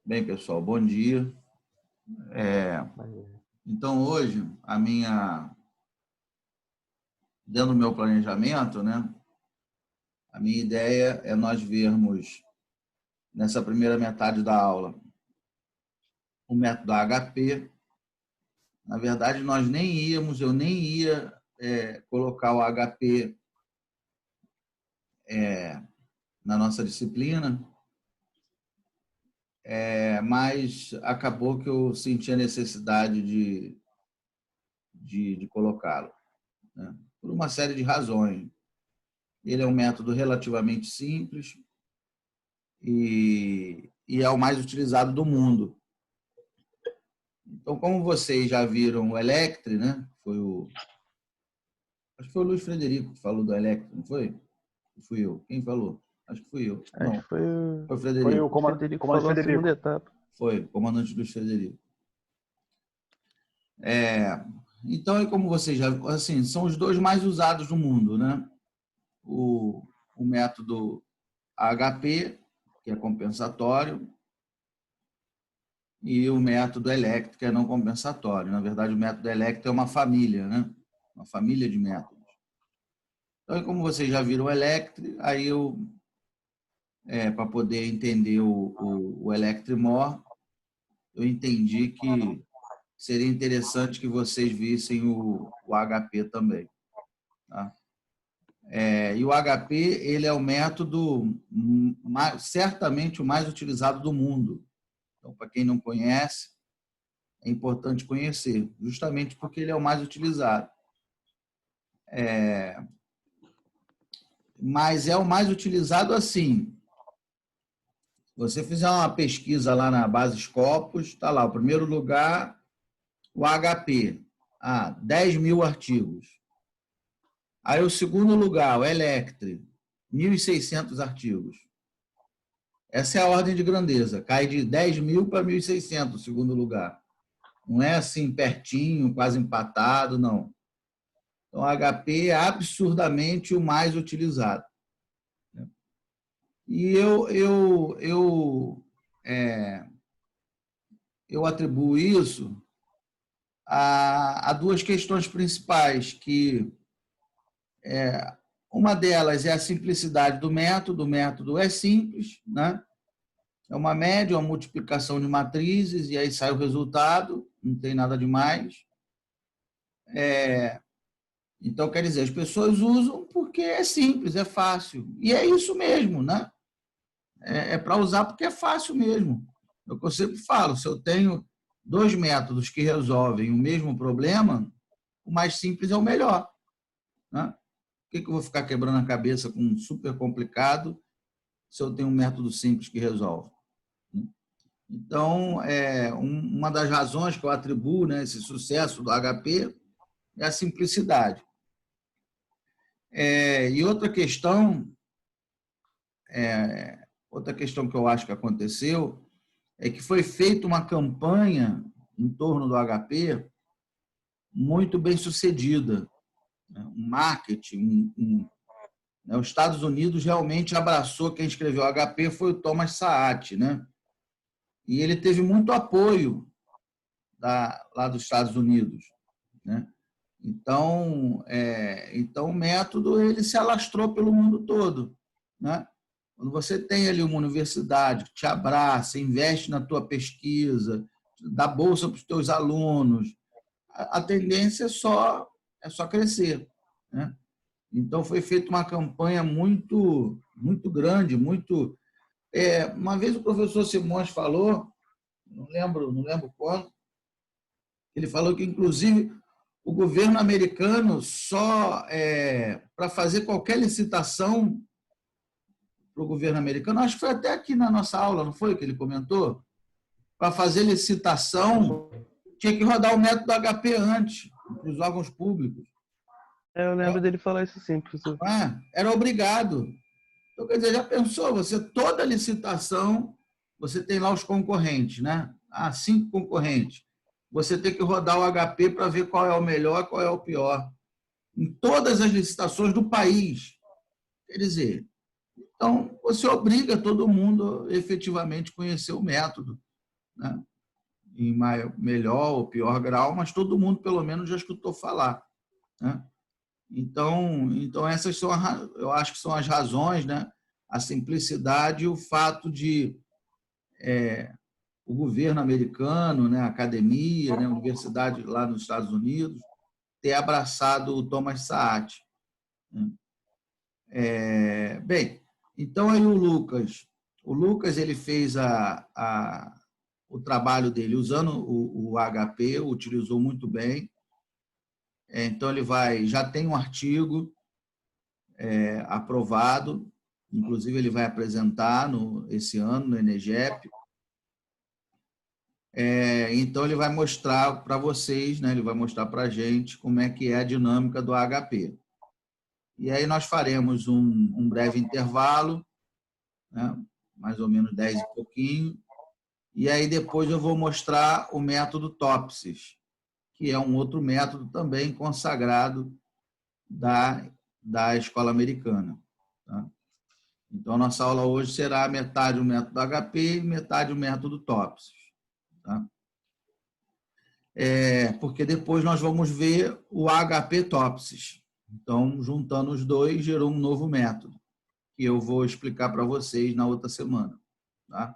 Bem, pessoal, bom dia. Então, hoje, dentro do meu planejamento, né, a minha ideia é nós vermos, nessa primeira metade da aula, o método HP. Na verdade, eu nem ia colocar o HP na nossa disciplina, mas acabou que eu senti a necessidade de colocá-lo, né, por uma série de razões. Ele é um método relativamente simples e é o mais utilizado do mundo. Então, como vocês já viram o Electre, né? Acho que foi o Luiz Frederico que falou do Electre, não foi? Fui eu. Quem falou? Acho que fui eu. Não, foi o Frederico. Foi o Frederico falou a segunda etapa. Foi, o comandante Luiz Frederico. Então, como vocês já... Assim, são os dois mais usados no mundo, né? O método HP, que é compensatório, e o método Electre, que é não compensatório. Na verdade, o método Electre é uma família, né? Uma família de métodos. Então, como vocês já viram o Electre, aí para poder entender o Electre More, eu entendi que seria interessante que vocês vissem o HP também. Tá? E o HP, ele é o método certamente o mais utilizado do mundo. Então, para quem não conhece, é importante conhecer, justamente porque ele é o mais utilizado. Mas é o mais utilizado assim. Se você fizer uma pesquisa lá na base Scopus, está lá, o primeiro lugar, o HP, 10 mil artigos. Aí o segundo lugar, o Electre, 1.600 artigos. Essa é a ordem de grandeza, cai de 10 mil para 1.600 o segundo lugar. Não é assim pertinho, quase empatado, não. Então, o HP é absurdamente o mais utilizado. E eu atribuo isso a duas questões principais, que uma delas é a simplicidade do método. O método é simples, né? É uma média, uma multiplicação de matrizes, e aí sai o resultado, não tem nada demais. Então, quer dizer, as pessoas usam porque é simples, é fácil. E é isso mesmo, né? É para usar porque é fácil mesmo. É o que eu sempre falo, se eu tenho dois métodos que resolvem o mesmo problema, o mais simples é o melhor. Né? Por que eu vou ficar quebrando a cabeça com um super complicado se eu tenho um método simples que resolve? Então, uma das razões que eu atribuo, né, esse sucesso do HP é a simplicidade. E outra questão que eu acho que aconteceu é que foi feita uma campanha em torno do HP muito bem sucedida. Um marketing. Os Estados Unidos realmente abraçou, quem escreveu o HP foi o Thomas Saat, né? E ele teve muito apoio lá dos Estados Unidos, né? Então, o método ele se alastrou pelo mundo todo, né? Quando você tem ali uma universidade que te abraça, investe na tua pesquisa, dá bolsa para os teus alunos, a tendência é só crescer, né? Então, foi feita uma campanha muito, muito grande, muito... uma vez o professor Simões falou, não lembro quando, ele falou que, inclusive, o governo americano só, para fazer qualquer licitação para o governo americano, acho que foi até aqui na nossa aula, não foi que ele comentou? Para fazer licitação, tinha que rodar o método HP antes, para os órgãos públicos. Eu lembro dele falar isso sim, professor. Era obrigado. Então, quer dizer, já pensou, toda licitação, você tem lá os concorrentes, né? 5 concorrentes. Você tem que rodar o HP para ver qual é o melhor, qual é o pior. Em todas as licitações do país. Quer dizer, então, você obriga todo mundo a efetivamente conhecer o método. né? Em melhor ou pior grau, mas todo mundo, pelo menos, já escutou falar, né? Então essas são, eu acho que são as razões, né? A simplicidade e o fato de o governo americano, né? A academia, né? A universidade lá nos Estados Unidos, ter abraçado o Thomas Saat, né? Bem, então aí o Lucas ele fez o trabalho dele usando o HP, utilizou muito bem. Então ele já tem um artigo aprovado, inclusive ele vai apresentar esse ano no Enegep. Então ele vai mostrar para vocês, né? Ele vai mostrar para a gente como é que é a dinâmica do HP. E aí nós faremos um breve intervalo, né? Mais ou menos 10 e pouquinho, e aí depois eu vou mostrar o método Topsis, que é um outro método também consagrado da escola americana. Tá? Então, a nossa aula hoje será metade o método HP e metade o método Topsis. Tá? Porque depois nós vamos ver o HP Topsis. Então, juntando os dois, gerou um novo método, que eu vou explicar para vocês na outra semana. Tá?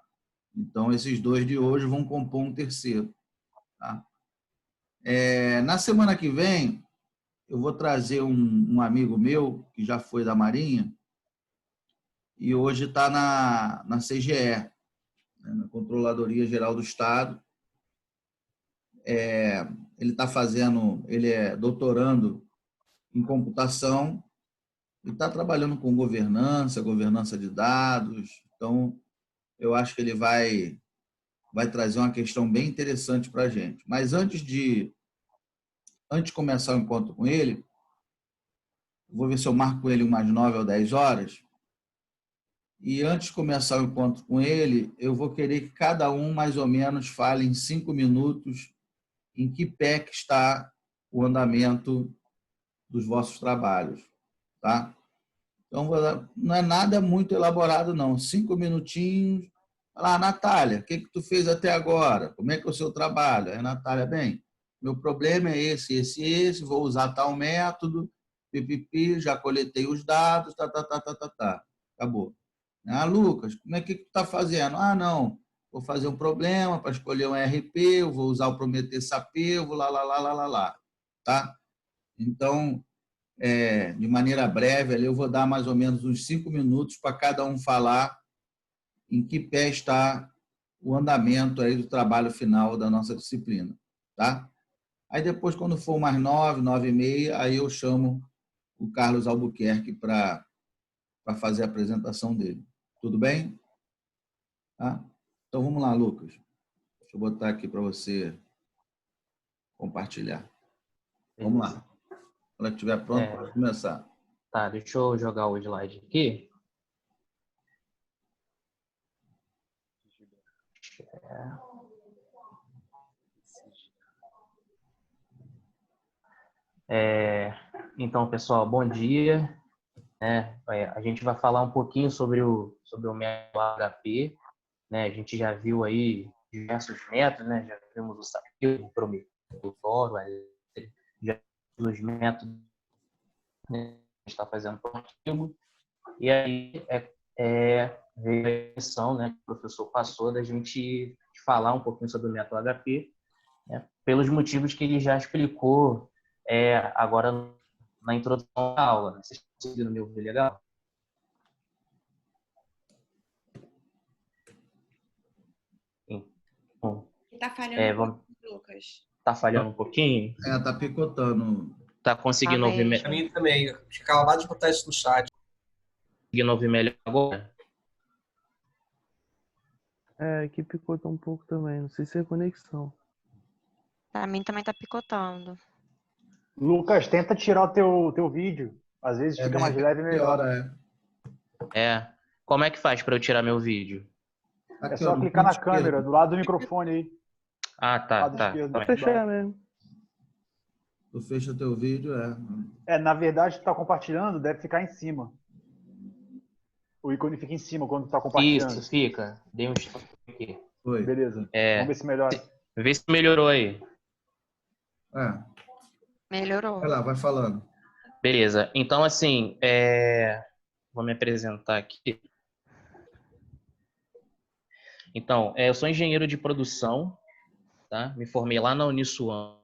Então, esses dois de hoje vão compor um terceiro. Tá? Na semana que vem, eu vou trazer um amigo meu, que já foi da Marinha, e hoje está na CGE, né, na Controladoria Geral do Estado. Ele é doutorando em computação e está trabalhando com governança de dados. Então, eu acho que ele vai trazer uma questão bem interessante para a gente. Mas antes de começar o encontro com ele, vou ver se eu marco ele umas 9 ou 10 horas. E antes de começar o encontro com ele, eu vou querer que cada um, mais ou menos, fale em 5 minutos em que pé que está o andamento dos vossos trabalhos. Tá? Então, não é nada muito elaborado, não. 5 minutinhos. Fala, Natália, o que tu fez até agora? Como é que é o seu trabalho? Aí, Natália, bem, meu problema é esse, vou usar tal método, pipipi, já coletei os dados, tá. Acabou. Lucas, como é que tu está fazendo? Não, vou fazer um problema para escolher um RP, eu vou usar o Prometheus SAP, eu vou lá. Tá? Então, de maneira breve, ali eu vou dar mais ou menos uns 5 minutos para cada um falar em que pé está o andamento aí do trabalho final da nossa disciplina. Tá? Aí depois, quando for mais 9, 9h30, aí eu chamo o Carlos Albuquerque para fazer a apresentação dele. Tudo bem? Tá? Então vamos lá, Lucas. Deixa eu botar aqui para você compartilhar. Vamos lá. Quando estiver pronto, pode começar. Tá, deixa eu jogar o slide aqui. Então, pessoal, bom dia. A gente vai falar um pouquinho sobre o método HP. Né? A gente já viu aí diversos métodos, né? Já vimos o SAP, o Prometheus, o Toro, já vimos os métodos, né? A gente está fazendo por artigo. E aí veio a questão, né, que o professor passou da gente falar um pouquinho sobre o método HP, né, pelos motivos que ele já explicou agora na introdução da aula. Né? Vocês estão conseguindo me ouvir legal? Está falhando Lucas. Está falhando um pouquinho? Está picotando. Está conseguindo ouvir melhor? Para mim também. Tinha acabado de botar isso no chat. Conseguindo ouvir melhor agora? Aqui picotou um pouco também. Não sei se é conexão. Para mim também está picotando. Lucas, tenta tirar o teu vídeo. Às vezes fica mais leve e melhor. Como é que faz para eu tirar meu vídeo? É só clicar na câmera, do lado do microfone aí. Ah, tá. Vou fechar mesmo. Tu fecha teu vídeo, na verdade, tu tá compartilhando, deve ficar em cima. O ícone fica em cima quando tu tá compartilhando. Isso, fica. Dei um stop aqui. Foi. Beleza. É, Vamos ver se melhora. vê se melhorou aí. É. Melhorou. Vai lá, vai falando. Beleza. Então, assim, vou me apresentar aqui. Então, eu sou engenheiro de produção, tá? Me formei lá na Uniswan,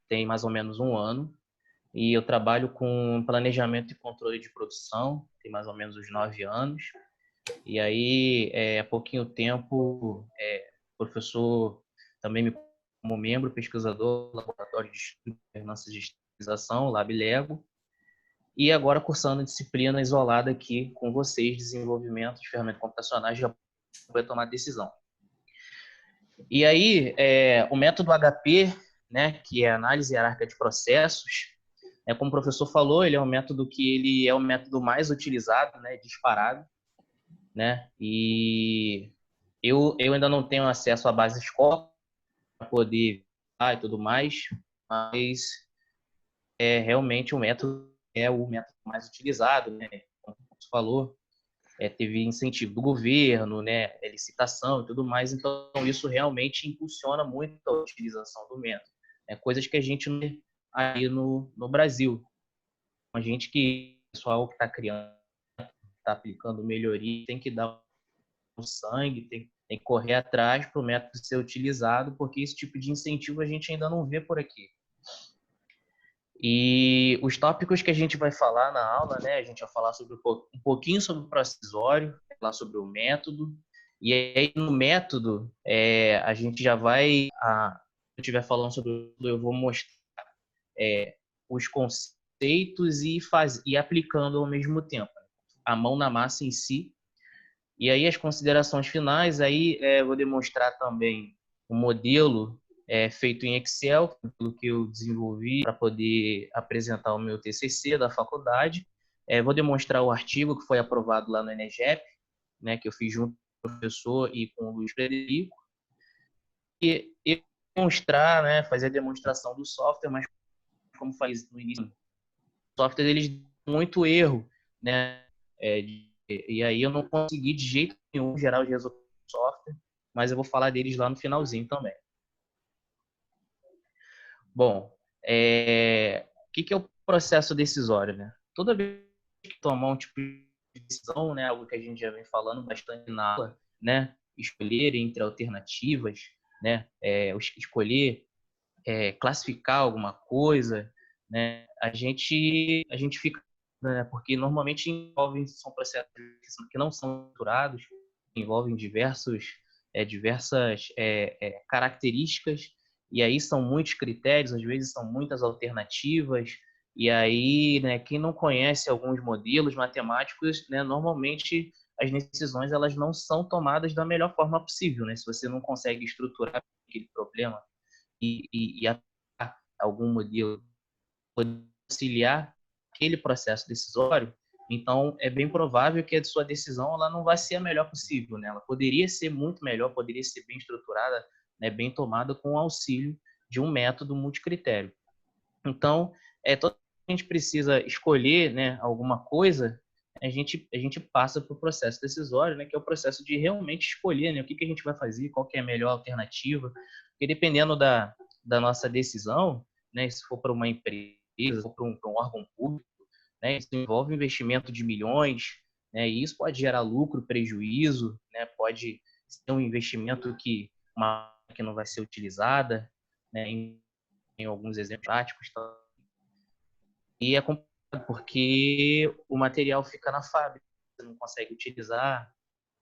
tem mais ou menos um ano. E eu trabalho com planejamento e controle de produção, tem mais ou menos uns 9 anos. E aí, há pouquinho tempo, o professor também me como membro, pesquisador do Laboratório de Estudo de Governança de Estabilização, LabLego. E agora cursando a disciplina isolada aqui com vocês, desenvolvimento de ferramentas computacionais para poder tomar decisão. E aí, o método HP, né, que é análise hierárquica de processos, como o professor falou, ele é um método que ele é o método mais utilizado, né, disparado, né, e eu ainda não tenho acesso à base escola para poder e tudo mais, mas realmente o método é o método mais utilizado, né, como você falou, teve incentivo do governo, né, licitação e tudo mais, então isso realmente impulsiona muito a utilização do método, coisas que a gente não vê aí no Brasil. A gente que o pessoal que está criando, está aplicando melhoria, tem que dar o sangue, tem que correr atrás para o método ser utilizado, porque esse tipo de incentivo a gente ainda não vê por aqui. E os tópicos que a gente vai falar na aula, né? A gente vai falar sobre um pouquinho sobre o processório, falar sobre o método. E aí no método, a gente já vai, se eu estiver falando sobre, eu vou mostrar os conceitos e aplicando ao mesmo tempo, a mão na massa em si. E aí as considerações finais, aí vou demonstrar também um modelo feito em Excel, que eu desenvolvi para poder apresentar o meu TCC da faculdade. Vou demonstrar o artigo que foi aprovado lá no Enegep, né, que eu fiz junto com o professor e com o Luiz Frederico. E demonstrar, né, fazer a demonstração do software, mas como faz no início, o software eles dão muito erro, né? E aí eu não consegui de jeito nenhum gerar os resultados do software, mas eu vou falar deles lá no finalzinho também. Bom, o que é o processo decisório, né? Toda vez que tomar um tipo de decisão, né, algo que a gente já vem falando bastante na aula, né, escolher entre alternativas, né, escolher, classificar alguma coisa, né, a gente fica, né, porque normalmente são processos que não são estruturados, envolvem diversas características, e aí são muitos critérios, às vezes são muitas alternativas, e aí, né, quem não conhece alguns modelos matemáticos, né, normalmente as decisões elas não são tomadas da melhor forma possível, né? Se você não consegue estruturar aquele problema e algum modelo auxiliar aquele processo decisório, então é bem provável que a sua decisão ela não vai ser a melhor possível, né? Ela poderia ser muito melhor, poderia ser bem estruturada, né, bem tomada com o auxílio de um método multicritério. Então, toda vez que a gente precisa escolher, né, alguma coisa, a gente passa para o processo decisório, né, que é o processo de realmente escolher, né, o que a gente vai fazer, qual que é a melhor alternativa, porque dependendo da nossa decisão, né, se for para uma empresa, se for para um órgão público, né, isso envolve investimento de milhões, né, e isso pode gerar lucro, prejuízo, né, pode ser um investimento que não vai ser utilizada, né, em alguns exemplos práticos. E é complicado porque o material fica na fábrica, você não consegue utilizar,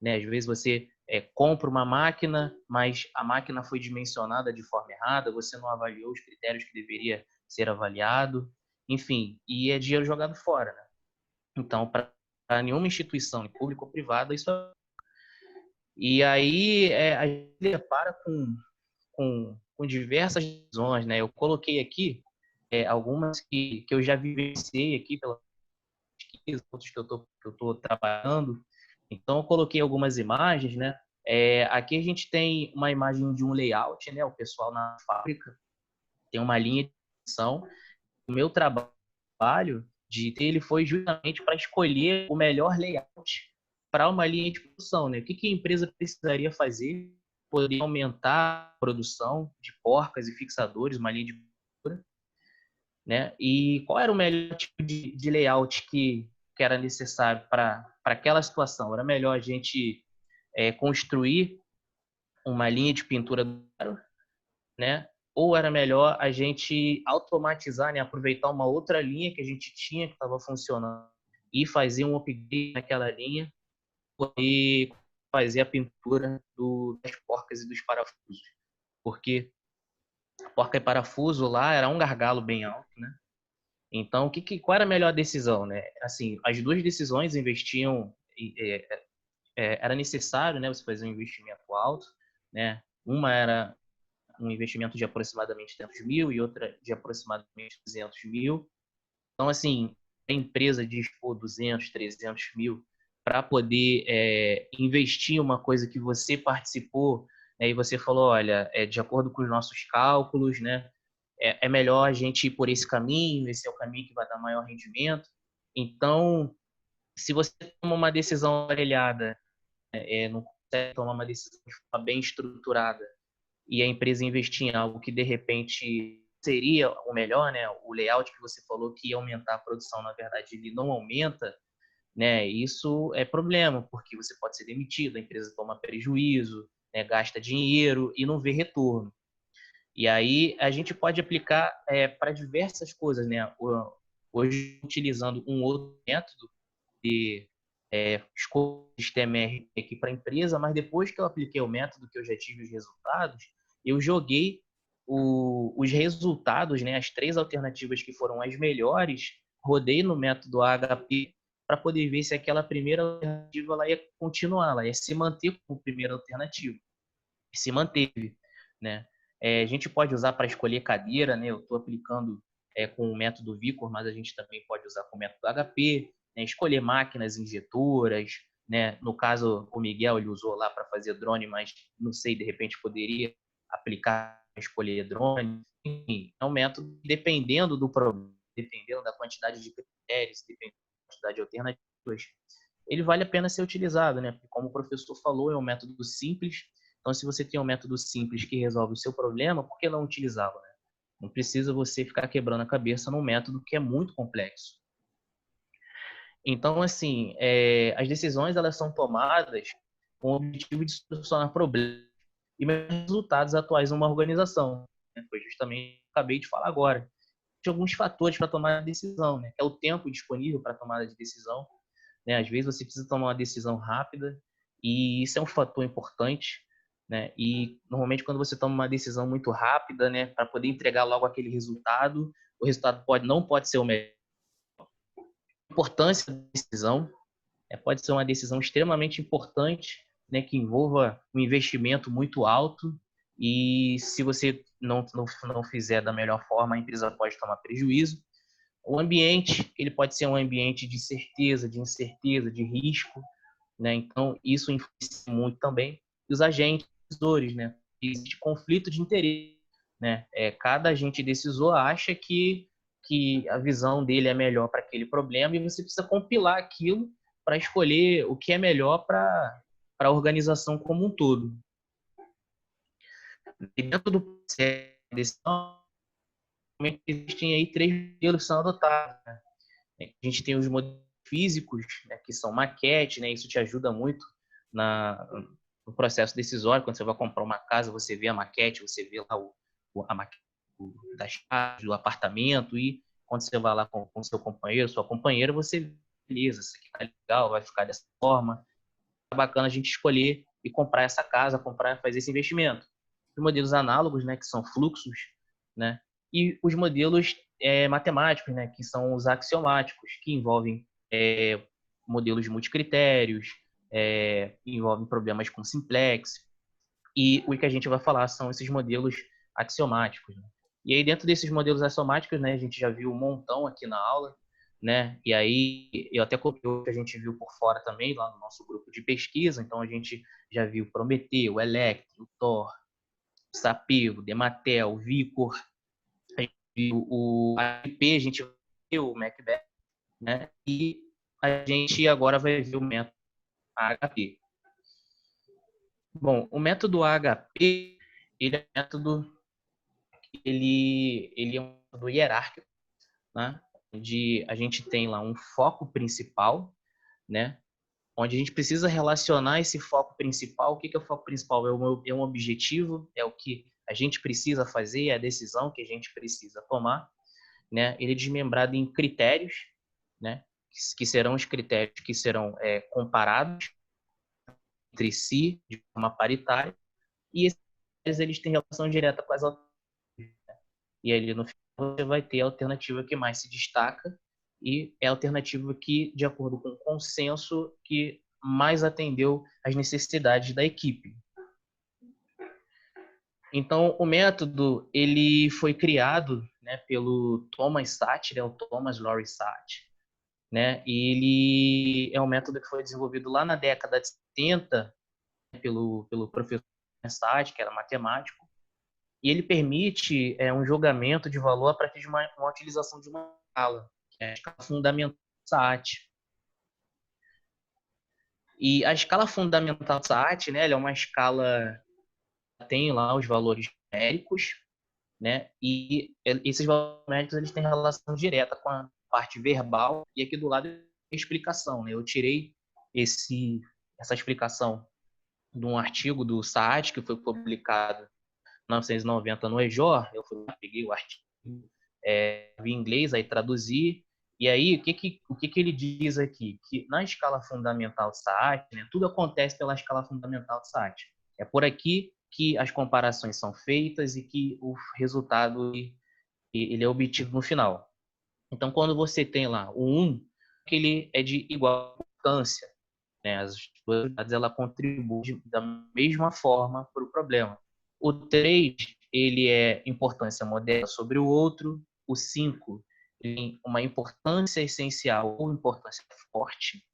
né? Às vezes você compra uma máquina, mas a máquina foi dimensionada de forma errada, você não avaliou os critérios que deveria ser avaliado, enfim, e é dinheiro jogado fora, né? Então, para nenhuma instituição, pública ou privada, isso é... E aí a gente depara com diversas visões, né? Eu coloquei aqui algumas que eu já vivenciei aqui pela pesquisa, outros que eu tô trabalhando. Então, eu coloquei algumas imagens, né? Aqui a gente tem uma imagem de um layout, né? O pessoal na fábrica tem uma linha de produção. O meu trabalho ele foi justamente para escolher o melhor layout para uma linha de produção, né? O que a empresa precisaria fazer poder aumentar a produção de porcas e fixadores, uma linha de pintura, né? E qual era o melhor tipo de layout que era necessário para aquela situação? Era melhor a gente construir uma linha de pintura, né? Ou era melhor a gente automatizar, né? Aproveitar uma outra linha que a gente tinha que estava funcionando e fazer um upgrade naquela linha e fazer a pintura das porcas e dos parafusos. Porque porca e parafuso lá era um gargalo bem alto, né? Então, qual era a melhor decisão, né? Assim, as duas decisões investiam, era necessário, né? Você fazer um investimento alto, né? Uma era um investimento de aproximadamente 300 mil e outra de aproximadamente 200 mil. Então, assim, a empresa dispor 200, 300 mil para poder investir em uma coisa que você participou, né, e você falou, olha, de acordo com os nossos cálculos, né, é melhor a gente ir por esse caminho, esse é o caminho que vai dar maior rendimento. Então, se você toma uma decisão orelhada, não consegue tomar uma decisão de forma bem estruturada, e a empresa investir em algo que, de repente, seria o melhor, né? O layout que você falou que ia aumentar a produção, na verdade, ele não aumenta, né? Isso é problema, porque você pode ser demitido, a empresa toma prejuízo, né? Gasta dinheiro e não vê retorno. E aí a gente pode aplicar para diversas coisas, né? Hoje, utilizando um outro método de escolher o sistema ERP aqui para a empresa, mas depois que eu apliquei o método, que eu já tive os resultados, eu joguei os resultados, né, as 3 alternativas que foram as melhores, rodei no método AHP para poder ver se aquela primeira alternativa ela ia continuar, ela ia se manter como primeira alternativa. E se manteve, né? A gente pode usar para escolher cadeira, né? Eu estou aplicando com o método Vicor, mas a gente também pode usar com o método HP, né? Escolher máquinas injetoras, né? No caso, o Miguel ele usou lá para fazer drone, mas não sei, de repente poderia aplicar para escolher drone. Enfim, é um método que, dependendo do problema, dependendo da quantidade de critérios, dependendo da quantidade de alternativas, ele vale a pena ser utilizado, né? Porque, como o professor falou, é um método simples. Então, se você tem um método simples que resolve o seu problema, por que não utilizá-lo, né? Não precisa você ficar quebrando a cabeça num método que é muito complexo. Então, assim, as decisões elas são tomadas com o objetivo de solucionar problemas e resultados atuais numa organização. Né? Foi justamente o que eu acabei de falar agora. Tem alguns fatores para tomar a decisão, né? É o tempo disponível para tomada de decisão. Né? Às vezes você precisa tomar uma decisão rápida e isso é um fator importante, né? E normalmente quando você toma uma decisão muito rápida, né, para poder entregar logo aquele resultado, o resultado não pode ser o melhor. A importância da decisão pode ser uma decisão extremamente importante, né, que envolva um investimento muito alto e se você não fizer da melhor forma, a empresa pode tomar prejuízo. O ambiente, ele pode ser um ambiente de certeza, de incerteza, de risco, né? Então, isso influencia muito também. E os agentes decisores, né? Existe conflito de interesse, né? Cada agente decisor acha que a visão dele é melhor para aquele problema e você precisa compilar aquilo para escolher o que é melhor para a organização como um todo. E dentro do processo de decisão, existem aí 3 modelos que são adotados, né? A gente tem os modelos físicos, né, que são maquete, né? Isso te ajuda muito no processo decisório. Quando você vai comprar uma casa, você vê a maquete, você vê lá a maquete das chaves, do apartamento, e quando você vai lá com seu companheiro, sua companheira, você beleza, isso aqui tá legal, vai ficar dessa forma. É bacana a gente escolher e comprar essa casa, fazer esse investimento. Os modelos análogos, né, que são fluxos, né? E os modelos matemáticos, né, que são os axiomáticos, que envolvem modelos multicritérios, envolvem problemas com simplex, e o que a gente vai falar são esses modelos axiomáticos. Né? E aí, dentro desses modelos axiomáticos, né, a gente já viu um montão aqui na aula, né? E aí, eu até copiei o que a gente viu por fora também, lá no nosso grupo de pesquisa. Então, a gente já viu Prometeu, Electro, o Thor, o Sapego, Dematel, o Vicor, o AIP, a gente viu o Macbeth, né? E a gente agora vai ver o método AHP. Bom, o método AHP, ele é um método, ele é um método hierárquico, né? Onde a gente tem lá um foco principal, né? Onde a gente precisa relacionar esse foco principal. O que é o foco principal? É um objetivo, é o que a gente precisa fazer, é a decisão que a gente precisa tomar, né? Ele é desmembrado em critérios, né? Que serão os critérios que serão comparados entre si de forma paritária, e esses critérios, eles têm relação direta com as alternativas. E ali no final você vai ter a alternativa que mais se destaca e é a alternativa que, de acordo com o consenso, que mais atendeu às necessidades da equipe. Então, o método ele foi criado, né, pelo Thomas Szasz, o Thomas Lawrence Szasz, né? E ele é um método que foi desenvolvido lá na década de 70, né, pelo professor Szasz, que era matemático, e ele permite um julgamento de valor a partir de uma utilização de uma escala, que é a escala fundamental de Szasz. E a escala fundamental de Szasz, né, ela é uma escala que tem lá os valores numéricos, né, e esses valores numéricos eles têm relação direta com a parte verbal, e aqui do lado é a explicação. Né? Eu tirei essa explicação de um artigo do Szasz, que foi publicado em 1990 no EJOR. Eu peguei o artigo em inglês, aí traduzi, e aí o que ele diz aqui? Que na escala fundamental de Szasz, né, tudo acontece pela escala fundamental de Szasz. É por aqui que as comparações são feitas e que o resultado ele é obtido no final. Então, quando você tem lá o 1, que ele é de igual importância, né? As duas unidades ela contribuem da mesma forma para o problema. O 3, ele é importância modesta sobre o outro. O 5 tem uma importância essencial ou importância forte.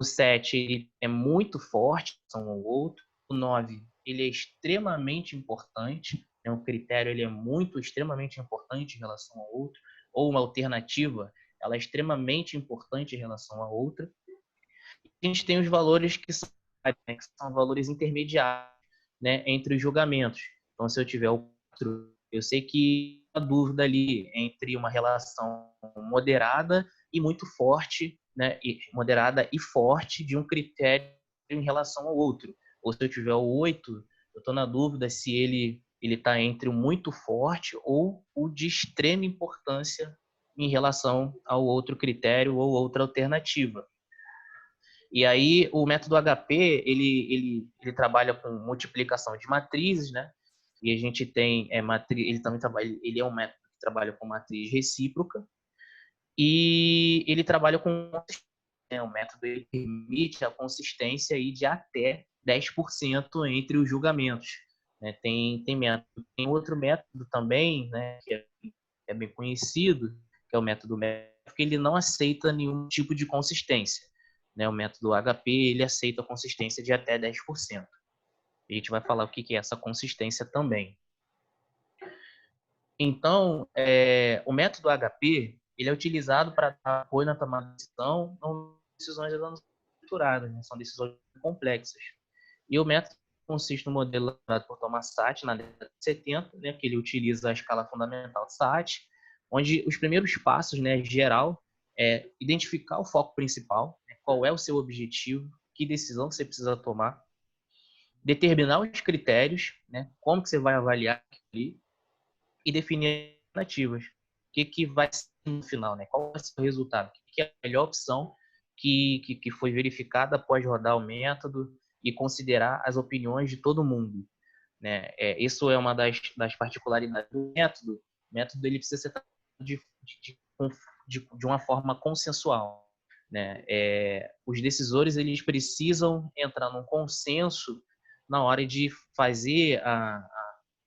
O 7, ele é muito forte em relação ao outro. O 9, ele é extremamente importante. Né? O critério ele é extremamente importante em relação ao outro. Ou uma alternativa, ela é extremamente importante em relação à outra. A gente tem os valores que são valores intermediários, né, entre os julgamentos. Então, se eu tiver o 4, eu sei que a dúvida ali entre uma relação moderada e muito forte, né, moderada e forte de um critério em relação ao outro. Ou se eu tiver o 8, eu estou na dúvida se ele está entre o muito forte ou o de extrema importância em relação ao outro critério ou outra alternativa. E aí o método HP ele trabalha com multiplicação de matrizes, né? E a gente tem ele também trabalha, ele é um método que trabalha com matriz recíproca e ele trabalha com o método ele permite a consistência aí de até 10% entre os julgamentos. Né? Tem outro método também, né? Que é bem conhecido, que é o método que ele não aceita nenhum tipo de consistência. Né? O método HP ele aceita a consistência de até 10%. A gente vai falar o que é essa consistência também. Então, o método HP ele é utilizado para dar apoio na tomada de decisão, não decisões estruturadas, né? São decisões complexas. E o método consiste no modelo elaborado por Thomas Szasz na década de 70, né, que ele utiliza a escala fundamental de Szasz, onde os primeiros passos, né, geral, é identificar o foco principal, né, qual é o seu objetivo, que decisão você precisa tomar, determinar os critérios, né, como que você vai avaliar ali, e definir alternativas. O que vai ser no final, né? Qual vai ser o resultado? O que é a melhor opção que foi verificada após rodar o método e considerar as opiniões de todo mundo, né? Isso é uma das particularidades do método. O método ele precisa ser de uma forma consensual, né? Os decisores eles precisam entrar num consenso na hora de fazer a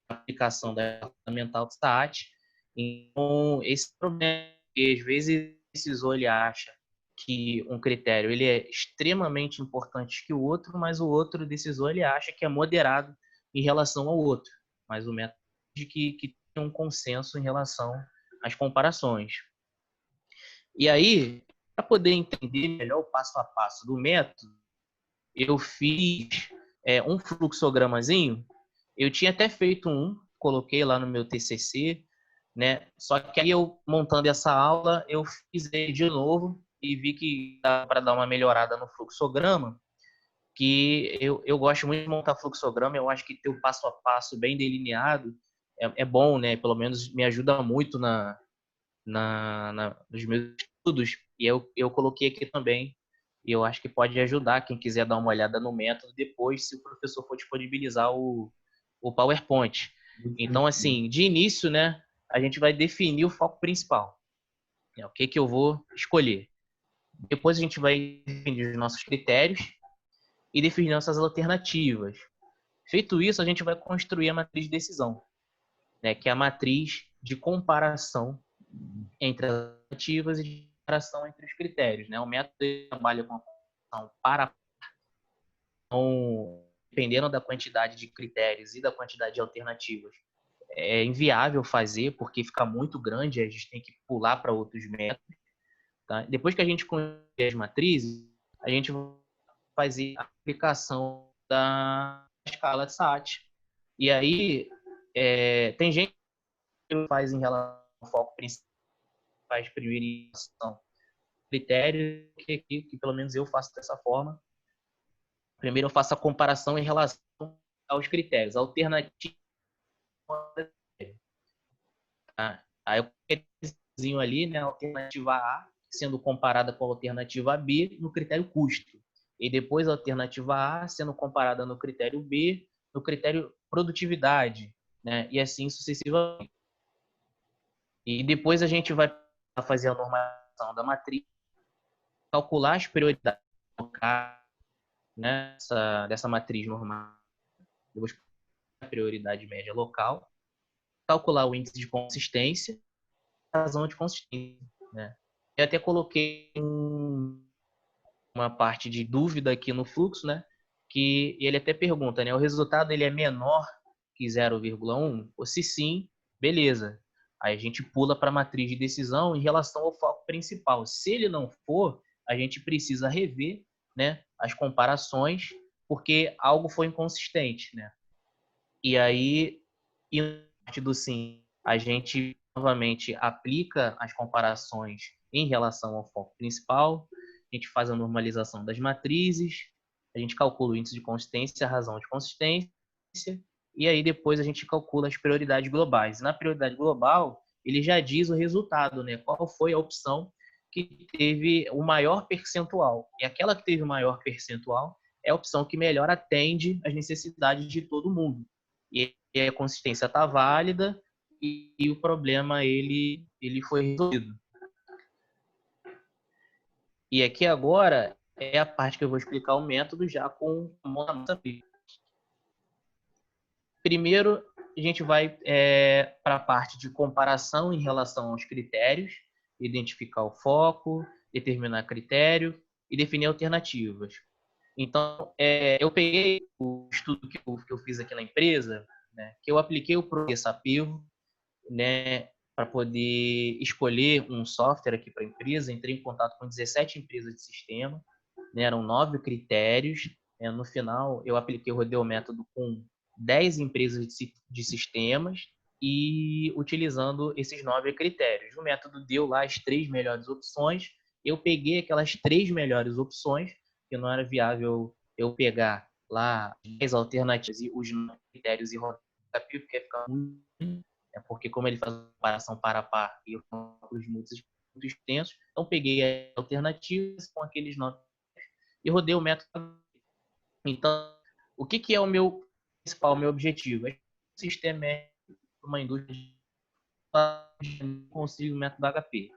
aplicação da mental do SAT. Então, esse problema que às vezes o decisor ele acha que um critério ele é extremamente importante que o outro, mas o outro decisor ele acha que é moderado em relação ao outro. Mas o método de que tem um consenso em relação às comparações. E aí, para poder entender melhor o passo a passo do método, eu fiz um fluxogramazinho. Eu tinha até feito coloquei lá no meu TCC, né? Só que aí eu, montando essa aula, eu fiz ele de novo e vi que dá para dar uma melhorada no fluxograma, que eu gosto muito de montar fluxograma, eu acho que ter o passo a passo bem delineado é bom, né? Pelo menos me ajuda muito nos meus estudos, e eu coloquei aqui também, e eu acho que pode ajudar quem quiser dar uma olhada no método depois, se o professor for disponibilizar o PowerPoint. Então, assim, de início, né, a gente vai definir o foco principal, né, o que eu vou escolher. Depois a gente vai definir os nossos critérios e definir nossas alternativas. Feito isso, a gente vai construir a matriz de decisão, né, que é a matriz de comparação entre as alternativas e de comparação entre os critérios, né? O método trabalha com a comparação para então, dependendo da quantidade de critérios e da quantidade de alternativas, é inviável fazer porque fica muito grande, a gente tem que pular para outros métodos. Tá? Depois que a gente conhece as matrizes, a gente vai fazer a aplicação da escala de SAT. E aí, tem gente que faz em relação ao foco principal, faz priorização critério, que pelo menos eu faço dessa forma. Primeiro eu faço a comparação em relação aos critérios, alternativa. Tá? Aí eu coloquei ali, né, a alternativa A sendo comparada com a alternativa B no critério custo. E depois a alternativa A sendo comparada no critério B, no critério produtividade, né? E assim sucessivamente. E depois a gente vai fazer a normalização da matriz, calcular as prioridades locais, né, dessa matriz normal, depois a prioridade média local, calcular o índice de consistência, a razão de consistência, né? Eu até coloquei uma parte de dúvida aqui no fluxo, né, que ele até pergunta, né, o resultado ele é menor que 0,1? Ou se sim, beleza. Aí a gente pula para a matriz de decisão em relação ao foco principal. Se ele não for, a gente precisa rever, né, as comparações, porque algo foi inconsistente, né? E aí, e na parte do sim, a gente novamente aplica as comparações em relação ao foco principal, a gente faz a normalização das matrizes, a gente calcula o índice de consistência, a razão de consistência, e aí depois a gente calcula as prioridades globais. Na prioridade global, ele já diz o resultado, né? Qual foi a opção que teve o maior percentual. E aquela que teve o maior percentual é a opção que melhor atende às necessidades de todo mundo. E a consistência está válida e o problema ele foi resolvido. E aqui agora é a parte que eu vou explicar o método já com a mão na massa. Primeiro, a gente vai para a parte de comparação em relação aos critérios, identificar o foco, determinar critério e definir alternativas. Então, eu peguei o estudo que eu fiz aqui na empresa, né, que eu apliquei o ProSAPivo, né, para poder escolher um software aqui para a empresa. Entrei em contato com 17 empresas de sistema, né, eram 9 critérios. No final, eu rodei o método com 10 empresas de sistemas e utilizando esses 9 critérios. O método deu lá as 3 melhores opções. Eu peguei aquelas 3 melhores opções, que não era viável eu pegar lá as alternativas e os critérios e rodar porque ia ficar muito, porque como ele faz uma comparação para a par e eu os muito extensos, então peguei as alternativas com aqueles 9 e rodei o método. Então, o que é o meu principal, meu objetivo? É que o sistema é uma indústria de consigo o método HP.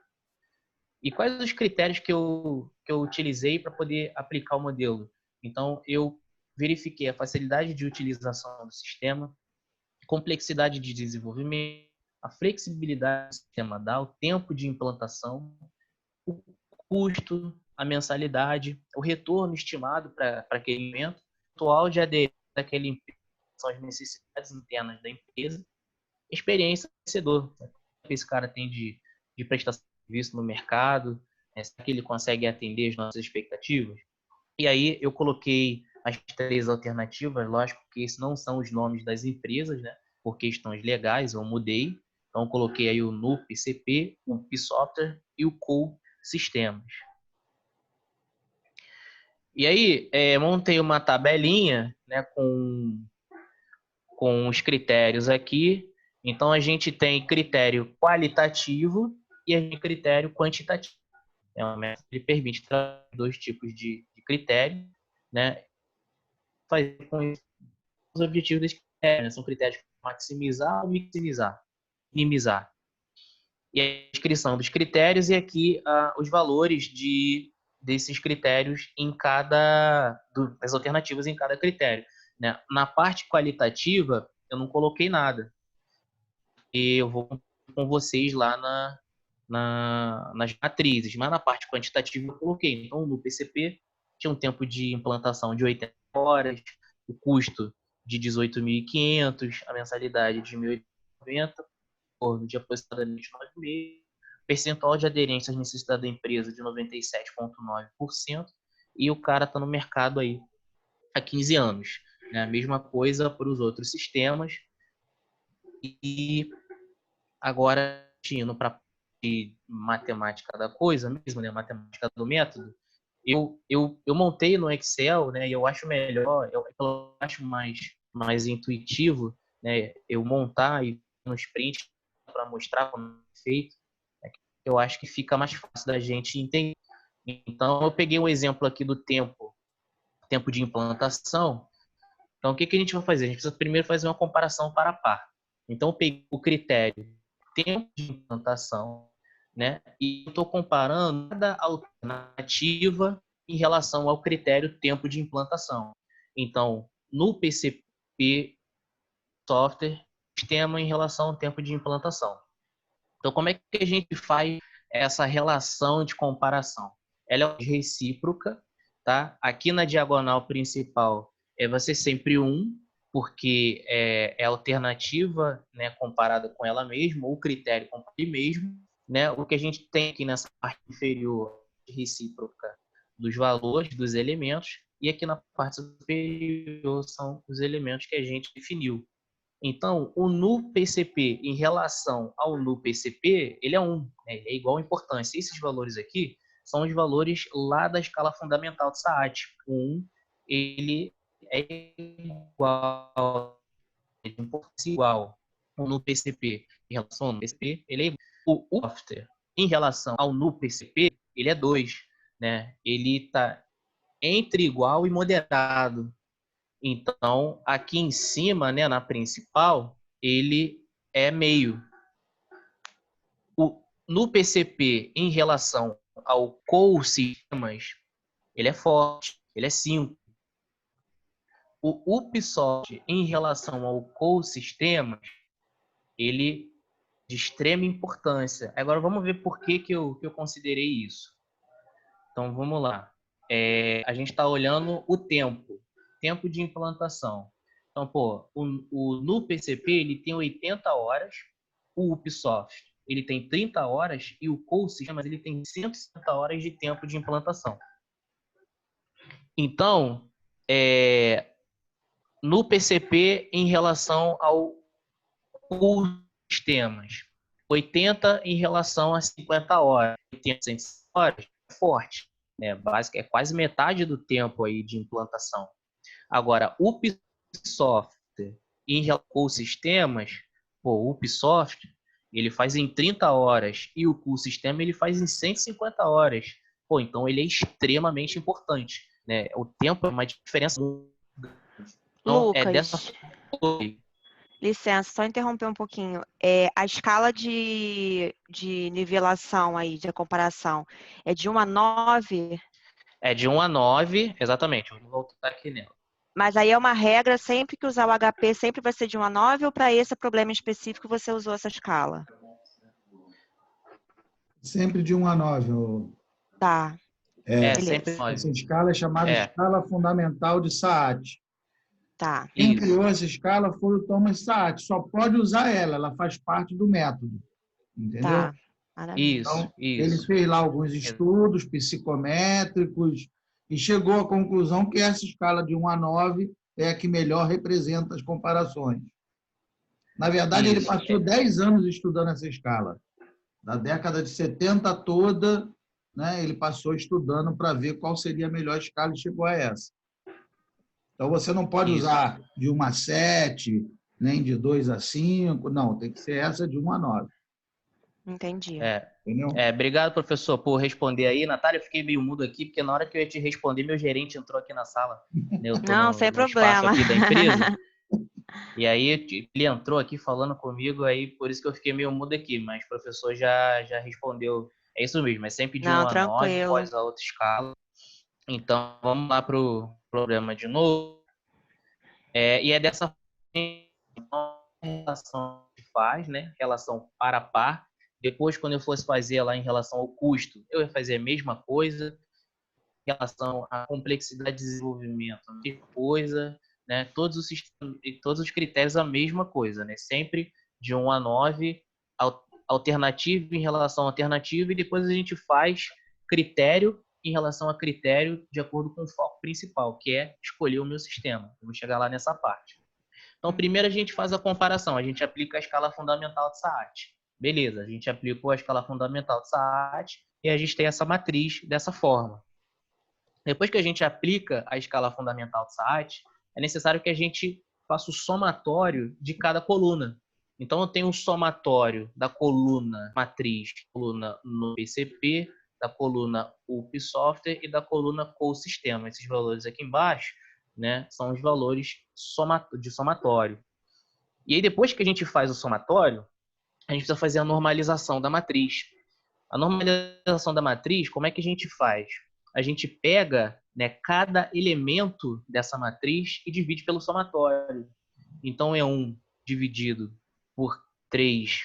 E quais os critérios que eu utilizei para poder aplicar o modelo? Então, eu verifiquei a facilidade de utilização do sistema, complexidade de desenvolvimento, a flexibilidade do sistema dá, o tempo de implantação, o custo, a mensalidade, o retorno estimado para aquele momento, o atual de aderência daquele empresa, são as necessidades internas da empresa, experiência do vencedor. O que esse cara tem de prestação de serviço no mercado, será que ele consegue atender as nossas expectativas? E aí eu coloquei as 3 alternativas. Lógico que esses não são os nomes das empresas, né? Por questões legais, eu mudei. Então, coloquei aí o NUPCP, o UPSoftware e o COU Sistemas. E aí, montei uma tabelinha, né, com os critérios aqui. Então, a gente tem critério qualitativo e a gente tem critério quantitativo. É uma método que permite trazer 2 tipos de critério, né? Fazer com os objetivos desse critério, né? São critérios para maximizar ou minimizar. E a descrição dos critérios e aqui os valores desses critérios em das alternativas em cada critério, né? Na parte qualitativa, eu não coloquei nada. E eu vou com vocês lá nas matrizes, mas na parte quantitativa eu coloquei. Então, no PCP, tinha um tempo de implantação de 80 horas, o custo de 18.500, a mensalidade de 1.890, de aproximadamente 9 meses, percentual de aderência às necessidades da empresa de 97,9%, e o cara está no mercado aí há 15 anos. Né? A mesma coisa para os outros sistemas. E agora, indo para a matemática da coisa mesmo, né? Matemática do método, eu montei no Excel, né? E eu acho melhor, eu acho mais intuitivo, né? Eu montar e nos prints para mostrar como é feito, né? Eu acho que fica mais fácil da gente entender. Então, eu peguei um exemplo aqui do tempo de implantação. Então, o que a gente vai fazer? A gente precisa primeiro fazer uma comparação par a par. Então, eu peguei o critério tempo de implantação, né? E estou comparando cada alternativa em relação ao critério tempo de implantação. Então, no PCP software, sistema em relação ao tempo de implantação. Então, como é que a gente faz essa relação de comparação? Ela é recíproca, tá? Aqui na diagonal principal vai ser sempre 1, porque é a alternativa, né, comparada com ela mesma, ou o critério com ele mesmo, né? O que a gente tem aqui nessa parte inferior recíproca dos valores, dos elementos, e aqui na parte superior são os elementos que a gente definiu. Então, o NuPCP em relação ao NuPCP, ele é 1, né? Ele é igual à importância. Esses valores aqui são os valores lá da escala fundamental do SAAT. O 1, ele é igual, igual. O NuPCP em relação ao NuPCP, ele é igual. O software em relação ao NuPCP, ele é 2, né? Ele está entre igual e moderado. Então, aqui em cima, né, na principal, ele é meio. No PCP, em relação ao COU Sistemas, ele é forte, ele é 5. O UPSoft, em relação ao COU Sistemas, ele é de extrema importância. Agora, vamos ver por que eu considerei isso. Então, vamos lá. A gente está olhando o tempo de implantação. Então, no PCP ele tem 80 horas, o UPSoft ele tem 30 horas e o COU Sistemas ele tem 160 horas de tempo de implantação. Então, no PCP em relação ao COU Sistemas, 80 em relação a 50 horas, 80 horas é forte, né? Básico, é quase metade do tempo aí de implantação. Agora, o UPSoft em relação aos sistemas, o UPSoft ele faz em 30 horas e o COU Sistema ele faz em 150 horas. Então ele é extremamente importante, né? O tempo é uma diferença. Então, Lucas, licença, só interromper um pouquinho. A escala de nivelação aí, de comparação, é de 1 a 9? É de 1 a 9, exatamente. Vamos voltar aqui nela. Mas aí é uma regra, sempre que usar o HP, sempre vai ser de 1 a 9, ou para esse problema específico você usou essa escala? Sempre de 1 a 9. Tá. Sempre 9. Essa escala é chamada escala fundamental de SAAT. Tá. Quem criou essa escala foi o Thomas Saat. Só pode usar ela faz parte do método. Entendeu? Tá. Maravilha. Então, ele fez lá alguns estudos psicométricos e chegou à conclusão que essa escala de 1 a 9 é a que melhor representa as comparações. Na verdade, ele passou 10 anos estudando essa escala. Da década de 70 toda, né, ele passou estudando para ver qual seria a melhor escala e chegou a essa. Então, você não pode usar de 1 a 7, nem de 2 a 5, não, tem que ser essa de 1 a 9. Entendi. Entendeu? Obrigado, professor, por responder aí. Natália, eu fiquei meio mudo aqui, porque na hora que eu ia te responder, meu gerente entrou aqui na sala. Eu tô Não, no sem espaço problema. aqui da empresa. E aí ele entrou aqui falando comigo, aí por isso que eu fiquei meio mudo aqui, mas o professor já respondeu. É isso mesmo, é sempre de 1 Não, a 9 tranquilo. após a outra escala. Então, vamos lá para o problema de novo. E é dessa relação que faz, né? Relação par a par. Depois, quando eu fosse fazer lá em relação ao custo, eu ia fazer a mesma coisa. Em relação à complexidade de desenvolvimento, a mesma coisa, né? Todos os critérios a mesma coisa, né? Sempre de 1 a 9, alternativa em relação à alternativa, e depois a gente faz critério em relação a critério de acordo com o foco principal, que é escolher o meu sistema. Eu vou chegar lá nessa parte. Então, primeiro a gente faz a comparação, a gente aplica a escala fundamental de Saat. Beleza, a gente aplicou a escala fundamental de Saat e a gente tem essa matriz dessa forma. Depois que a gente aplica a escala fundamental de Saat, é necessário que a gente faça o somatório de cada coluna. Então, eu tenho o somatório da coluna matriz, coluna no PCP, da coluna UP Software e da coluna Core Sistema. Esses valores aqui embaixo, né, são os valores de somatório. E aí, depois que a gente faz o somatório, a gente precisa fazer a normalização da matriz. A normalização da matriz, como é que a gente faz? A gente pega, né, cada elemento dessa matriz e divide pelo somatório. Então, é 1 dividido por 3,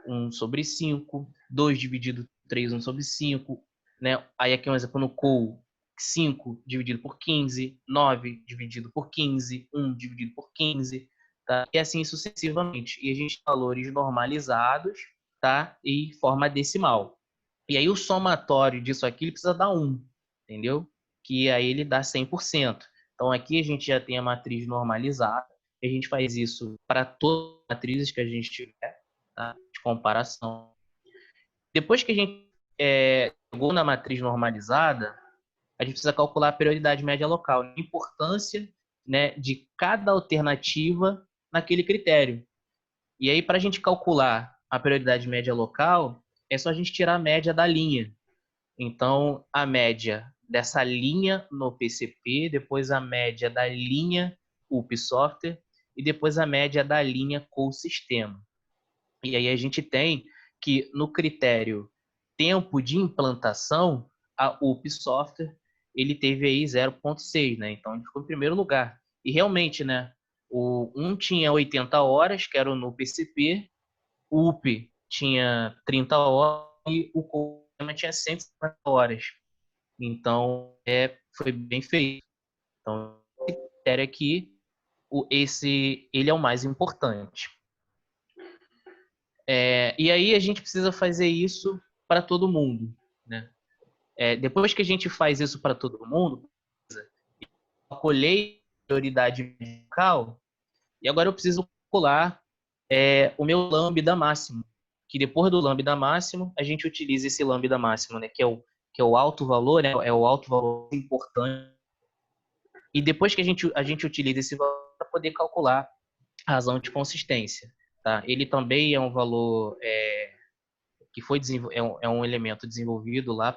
1 sobre 5. 2 dividido por 3, 1 sobre 5. Né? Aí aqui é um exemplo no COU. 5 dividido por 15. 9 dividido por 15. 1 dividido por 15. Tá? E assim sucessivamente. E a gente tem valores normalizados, tá? E forma decimal. E aí o somatório disso aqui ele precisa dar 1, entendeu? Que aí ele dá 100%. Então aqui a gente já tem a matriz normalizada. E a gente faz isso para todas as matrizes que a gente tiver, tá? De comparação. Depois que a gente chegou na matriz normalizada, a gente precisa calcular a prioridade média local, a importância, né, de cada alternativa naquele critério. E aí, para a gente calcular a prioridade média local, é só a gente tirar a média da linha. Então, a média dessa linha no PCP, depois a média da linha UP Software e depois a média da linha Core Sistema. E aí a gente tem que no critério tempo de implantação, a UP Software, ele teve aí 0,6, né? Então ele ficou em primeiro lugar. E realmente, né? Um tinha 80 horas, que era no PCP, o UP tinha 30 horas e o Core tinha 150 horas. Então, foi bem feito. Então, o critério aqui, ele é o mais importante. E aí a gente precisa fazer isso para todo mundo, né? Depois que a gente faz isso para todo mundo, eu colhei prioridade local e agora eu preciso calcular o meu lambda máximo, que depois do lambda máximo a gente utiliza esse lambda máximo, né? Que é o alto valor, né? É o alto valor importante. E depois que a gente utiliza esse valor para poder calcular a razão de consistência, tá? Ele também é um valor que foi um elemento desenvolvido lá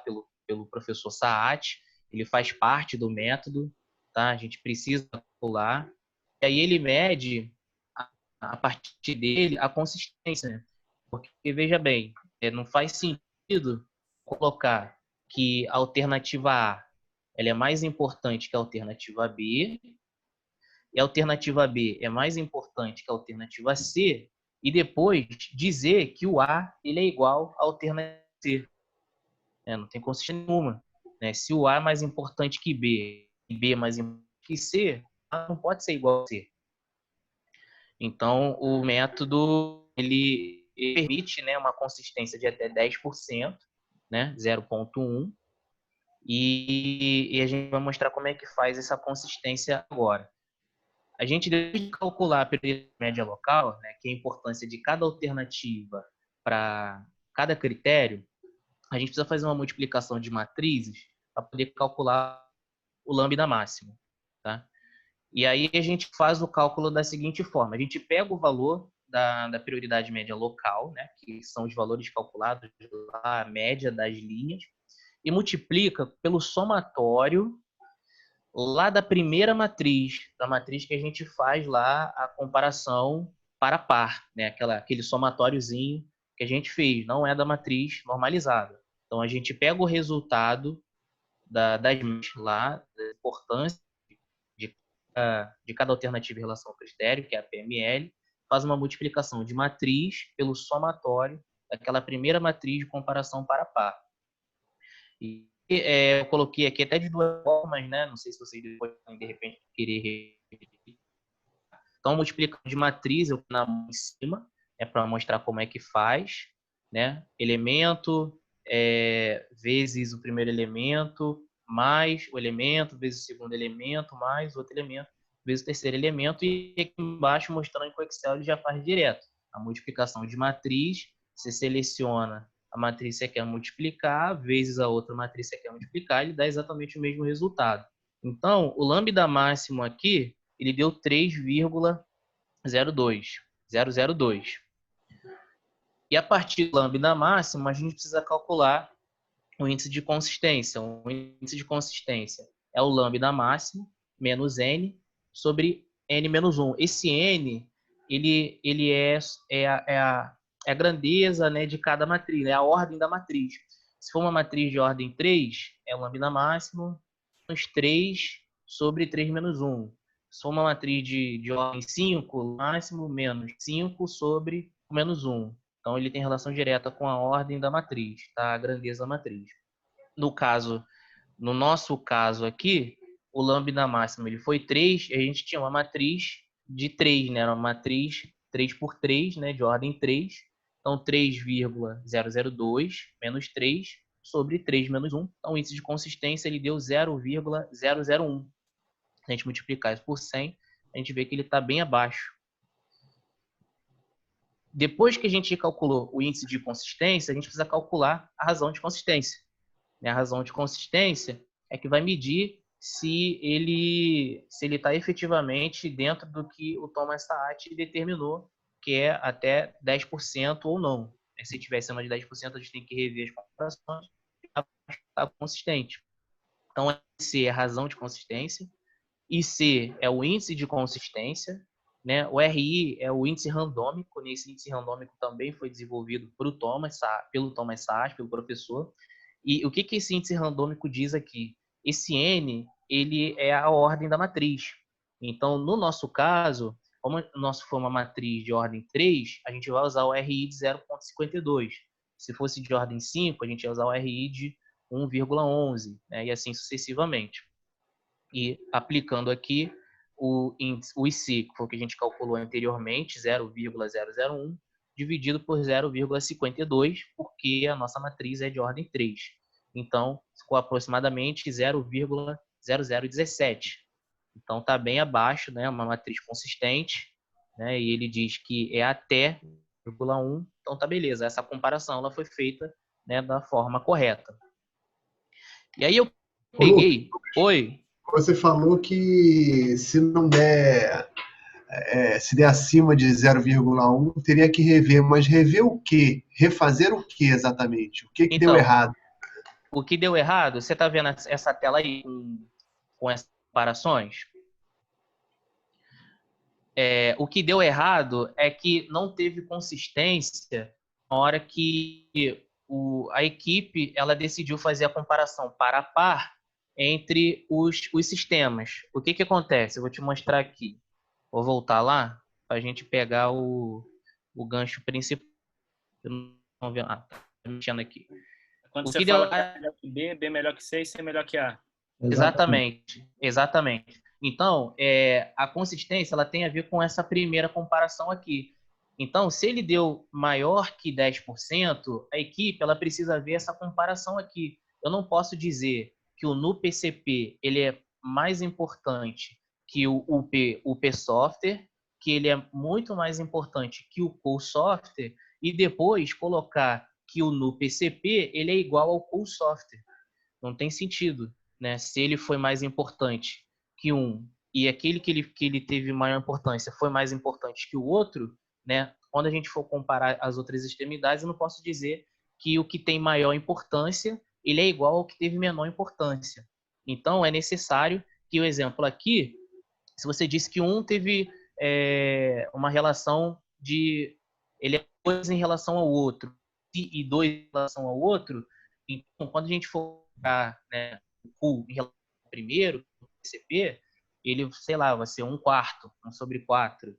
pelo professor Saat. Ele faz parte do método, tá? A gente precisa calcular. E aí ele mede a partir dele a consistência, né? Porque veja bem, não faz sentido colocar que a alternativa A ela é mais importante que a alternativa B, e a alternativa B é mais importante que a alternativa C, e depois dizer que o A ele é igual à alternativa C. Não tem consistência nenhuma. Né? Se o A é mais importante que B e B é mais importante que C, A não pode ser igual a C. Então, o método ele permite, né, uma consistência de até 10%, né, 0,1, E a gente vai mostrar como é que faz essa consistência agora. A gente deve calcular a prioridade média local, né, que é a importância de cada alternativa para cada critério. A gente precisa fazer uma multiplicação de matrizes para poder calcular o lambda máximo, tá? E aí a gente faz o cálculo da seguinte forma: a gente pega o valor da prioridade média local, né, que são os valores calculados lá, a média das linhas, e multiplica pelo somatório lá da primeira matriz, da matriz que a gente faz lá a comparação para par, né, aquele somatóriozinho que a gente fez, não é da matriz normalizada. Então a gente pega o resultado das lá, da importância de cada alternativa em relação ao critério, que é a PML, faz uma multiplicação de matriz pelo somatório daquela primeira matriz de comparação para par. E eu coloquei aqui até de duas formas, né? Não sei se vocês podem, de repente, querer repetir. Então, multiplicação de matriz, eu na mão em cima, para mostrar como é que faz, né? Elemento vezes o primeiro elemento, mais o elemento, vezes o segundo elemento, mais o outro elemento, vezes o terceiro elemento, e aqui embaixo, mostrando que o Excel ele já faz direto. A multiplicação de matriz, você seleciona a matriz que você quer multiplicar, vezes a outra matriz que você quer multiplicar, ele dá exatamente o mesmo resultado. Então, o lambda máximo aqui, ele deu 3,002. E a partir do lambda máximo, a gente precisa calcular o índice de consistência. O índice de consistência é o lambda máximo menos n sobre n menos 1. Esse n, ele é a grandeza, né, de cada matriz, é a ordem da matriz. Se for uma matriz de ordem 3, é o lambda máximo menos 3 sobre 3 menos 1. Se for uma matriz de ordem 5, máximo menos 5 sobre menos 1. Então, ele tem relação direta com a ordem da matriz, tá? A grandeza da matriz. No nosso caso aqui, o lambda máximo ele foi 3, e a gente tinha uma matriz de 3, né? Era uma matriz 3 por 3, né? De ordem 3. Então, 3,002 menos 3 sobre 3 menos 1. Então, o índice de consistência ele deu 0,001. Se a gente multiplicar isso por 100, a gente vê que ele está bem abaixo. Depois que a gente calculou o índice de consistência, a gente precisa calcular a razão de consistência. A razão de consistência é que vai medir se ele está efetivamente dentro do que o Thomas Saat determinou, que é até 10% ou não. Se tiver acima de 10%, a gente tem que rever as comparações para estar consistente. Então, C é a razão de consistência, IC é o índice de consistência, né? O RI é o índice randômico. Esse índice randômico também foi desenvolvido pelo Thomas Saat, pelo professor. E o que esse índice randômico diz aqui? Esse N, ele é a ordem da matriz. Então, no nosso caso, como o nosso for uma matriz de ordem 3, a gente vai usar o RI de 0,52. Se fosse de ordem 5, a gente vai usar o RI de 1,11, né? E assim sucessivamente. E aplicando aqui o IC, que foi o que a gente calculou anteriormente, 0,001, dividido por 0,52, porque a nossa matriz é de ordem 3. Então, ficou aproximadamente 0,0017. Então, está bem abaixo, né? Uma matriz consistente, né? E ele diz que é até 0,1. Então, tá beleza. Essa comparação ela foi feita, né, da forma correta. E aí eu peguei... Oi? Você falou que se não der, se der acima de 0,1, teria que rever. Mas rever o quê? Refazer o quê exatamente? O que Então, deu errado? O que deu errado, você está vendo essa tela aí com essas comparações? O que deu errado é que não teve consistência na hora que a equipe ela decidiu fazer a comparação par a par entre os sistemas. O que acontece? Eu vou te mostrar aqui. Vou voltar lá para a gente pegar o gancho principal. Tá mexendo aqui. Quando você fala que A é melhor que B, B é melhor que C e C é melhor que A. Exatamente. Então, a consistência ela tem a ver com essa primeira comparação aqui. Então, se ele deu maior que 10%, a equipe ela precisa ver essa comparação aqui. Eu não posso dizer que o NuPCP ele é mais importante que o UP Software, que ele é muito mais importante que o Cool Software, e depois colocar que o NuPCP ele é igual ao Cool Software. Não tem sentido, né? Se ele foi mais importante que um e aquele que ele teve maior importância foi mais importante que o outro, né? Quando a gente for comparar as outras extremidades, eu não posso dizer que o que tem maior importância ele é igual ao que teve menor importância. Então, é necessário que o exemplo aqui, se você disse que um teve uma relação de... ele é 2 em relação ao outro e 2 em relação ao outro, então, quando a gente for colocar, né, o Q em relação ao primeiro, o PCP, ele, sei lá, vai ser 1/4, 1/4,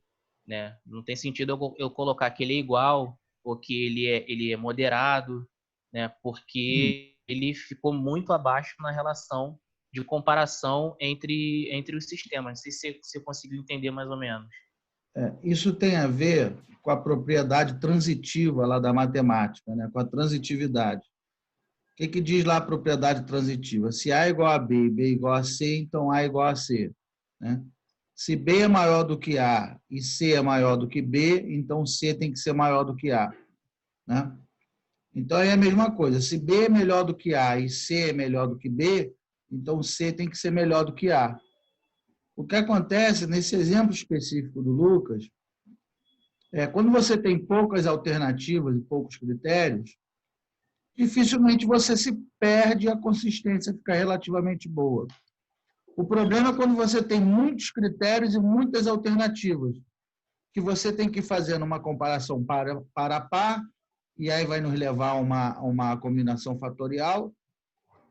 né? Não tem sentido eu colocar que ele é igual ou que ele é moderado, né? Porque ele ficou muito abaixo na relação de comparação entre os sistemas. Não sei se você conseguiu entender mais ou menos. Isso tem a ver com a propriedade transitiva lá da matemática, né? Com a transitividade. O que diz lá a propriedade transitiva? Se A é igual a B e B é igual a C, então A é igual a C, né? Se B é maior do que A e C é maior do que B, então C tem que ser maior do que A, né? Então, é a mesma coisa. Se B é melhor do que A e C é melhor do que B, então C tem que ser melhor do que A. O que acontece nesse exemplo específico do Lucas quando você tem poucas alternativas e poucos critérios, dificilmente você se perde e a consistência fica relativamente boa. O problema é quando você tem muitos critérios e muitas alternativas, que você tem que fazer numa comparação par a par, e aí vai nos levar a uma combinação fatorial,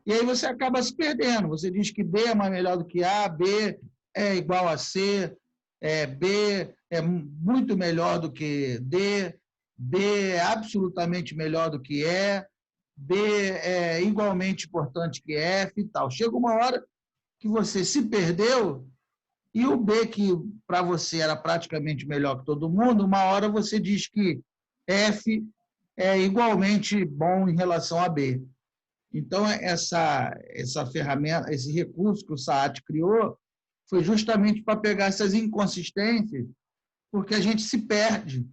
e aí você acaba se perdendo. Você diz que B é mais melhor do que A, B é igual a C, B é muito melhor do que D, B é absolutamente melhor do que E, B é igualmente importante que F e tal. Chega uma hora que você se perdeu e o B, que para você era praticamente melhor que todo mundo, uma hora você diz que F é igualmente bom em relação a B. Então, essa ferramenta, esse recurso que o SAAT criou, foi justamente para pegar essas inconsistências, porque a gente se perde.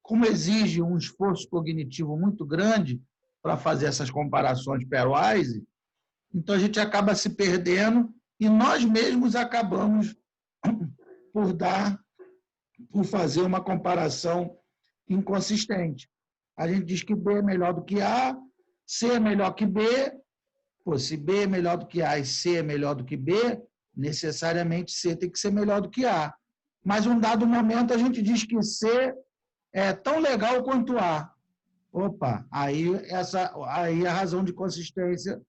Como exige um esforço cognitivo muito grande para fazer essas comparações pairwise, então a gente acaba se perdendo e nós mesmos acabamos por fazer uma comparação inconsistente. A gente diz que B é melhor do que A, C é melhor que B. Pô, se B é melhor do que A e C é melhor do que B, necessariamente C tem que ser melhor do que A. Mas, em um dado momento, a gente diz que C é tão legal quanto A. Opa, aí a razão de consistência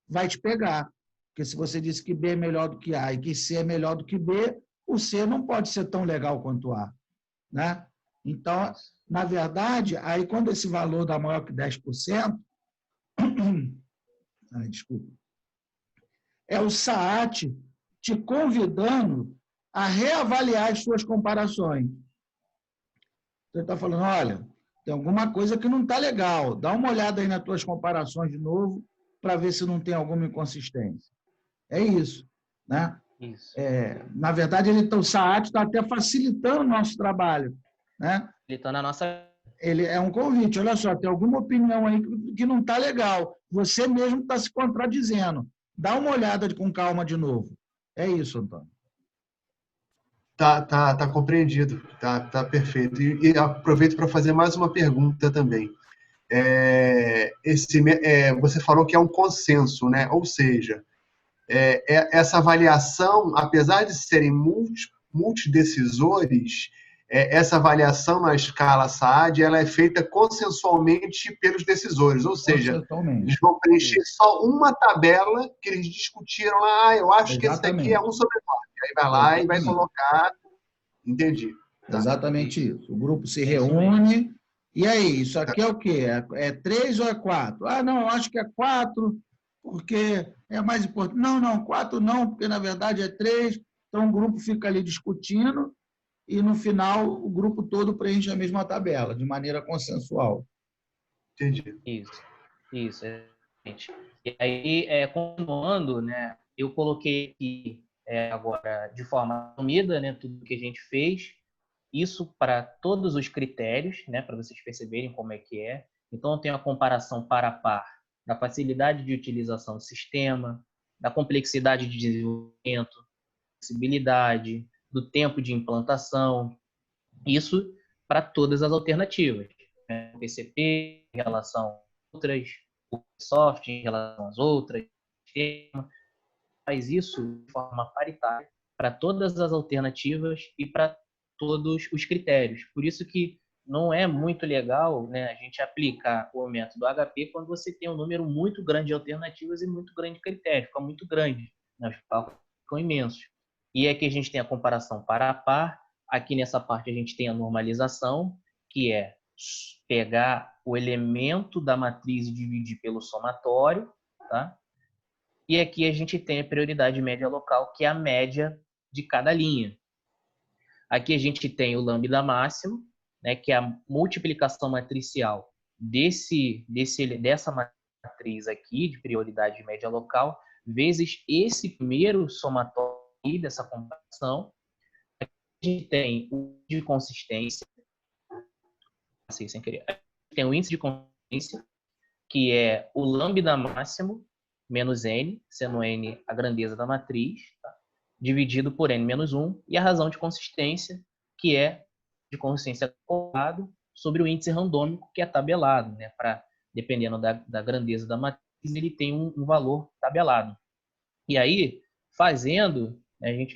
vai te pegar. Porque se você disse que B é melhor do que A e que C é melhor do que B, o C não pode ser tão legal quanto A, né? Então, na verdade, aí quando esse valor dá maior que 10%, desculpa, é o SAAT te convidando a reavaliar as suas comparações. Você está falando, olha, tem alguma coisa que não está legal, dá uma olhada aí nas tuas comparações de novo para ver se não tem alguma inconsistência. É isso, né? Isso. Na verdade, o SAAT está até facilitando o nosso trabalho, né? Facilitando a nossa... Ele é um convite, olha só, tem alguma opinião aí que não está legal, você mesmo está se contradizendo. Dá uma olhada com calma de novo. É isso, Antônio. Tá compreendido, tá perfeito. E aproveito para fazer mais uma pergunta também. Você falou que é um consenso, né? Ou seja, essa avaliação, apesar de serem multidecisores, essa avaliação na escala SAAD, ela é feita consensualmente pelos decisores, ou seja, eles vão preencher só uma tabela que eles discutiram lá, eu acho que esse daqui é 1/9, aí vai lá e vai colocar, entendi. Tá. Exatamente isso. O grupo se reúne, e aí, isso aqui é o quê? É 3 ou é 4? Ah, não, eu acho que é 4, porque é mais importante. Não, 4 não, porque na verdade é 3, então o grupo fica ali discutindo, e no final o grupo todo preenche a mesma tabela, de maneira consensual. Entendi. Isso, exatamente. E aí, continuando, né, eu coloquei aqui agora de forma resumida, né, tudo que a gente fez, isso para todos os critérios, né, para vocês perceberem como é que é. Então, eu tenho a comparação par a par da facilidade de utilização do sistema, da complexidade de desenvolvimento, flexibilidade, do tempo de implantação, isso para todas as alternativas, né? O PCP em relação a outras, o soft em relação às outras, faz isso de forma paritária para todas as alternativas e para todos os critérios. Por isso que não é muito legal, né, a gente aplicar o método HP quando você tem um número muito grande de alternativas e muito grande de critérios, fica muito grande, né, os cálculos ficam imensos. E aqui a gente tem a comparação par a par, aqui nessa parte a gente tem a normalização, que é pegar o elemento da matriz e dividir pelo somatório, tá? E aqui a gente tem a prioridade média local, que é a média de cada linha. Aqui a gente tem o lambda máximo, né, que é a multiplicação matricial dessa matriz aqui, de prioridade média local, vezes esse primeiro somatório dessa comparação. Aqui a gente tem o índice de consistência, assim, sem querer. Aqui tem o índice de consistência, que é o lambda máximo menos n, sendo n a grandeza da matriz, tá? Dividido por n menos 1, e a razão de consistência, que é de consistência calculado sobre o índice randômico, que é tabelado, né? Dependendo da grandeza da matriz, ele tem um valor tabelado. E aí, fazendo, né,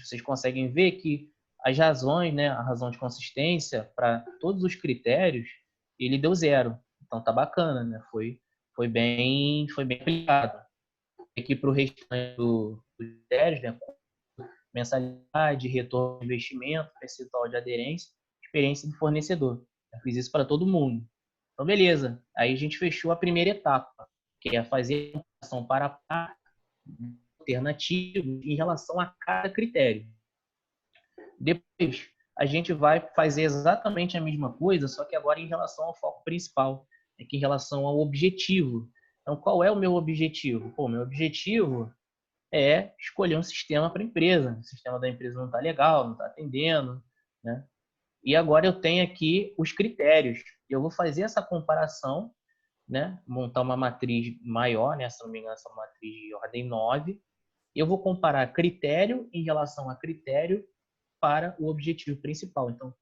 vocês conseguem ver que as razões, né, a razão de consistência para todos os critérios, ele deu 0. Então tá bacana, né? Foi bem aplicado. Aqui para o restante dos critérios, né? Mensalidade, retorno de investimento, percentual de aderência, experiência do fornecedor. Eu fiz isso para todo mundo. Então, beleza. Aí a gente fechou a primeira etapa, que é fazer a comparação par a par alternativa em relação a cada critério. Depois, a gente vai fazer exatamente a mesma coisa, só que agora em relação ao foco principal, que em relação ao objetivo. Então, qual é o meu objetivo? Pô, meu objetivo é escolher um sistema para a empresa. O sistema da empresa não está legal, não está atendendo, né? E agora eu tenho aqui os critérios. Eu vou fazer essa comparação, né? Montar uma matriz maior, né? Se não me engano, essa matriz de ordem 9. Eu vou comparar critério em relação a critério para o objetivo principal. Então,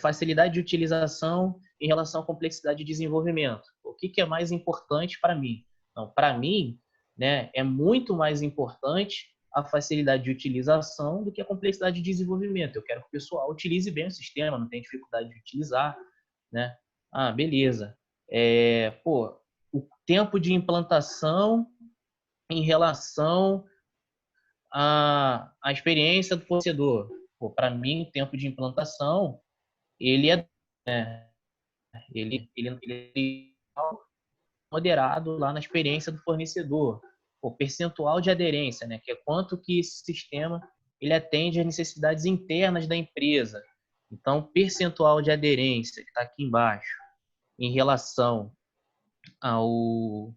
facilidade de utilização em relação à complexidade de desenvolvimento. O que é mais importante para mim? Então, para mim, né, é muito mais importante a facilidade de utilização do que a complexidade de desenvolvimento. Eu quero que o pessoal utilize bem o sistema, não tenha dificuldade de utilizar, né? Ah, beleza. O tempo de implantação em relação à experiência do fornecedor. Para mim, o tempo de implantação ele é moderado lá na experiência do fornecedor. O percentual de aderência, né, que é quanto que esse sistema ele atende às necessidades internas da empresa. Então, percentual de aderência, que está aqui embaixo, em relação ao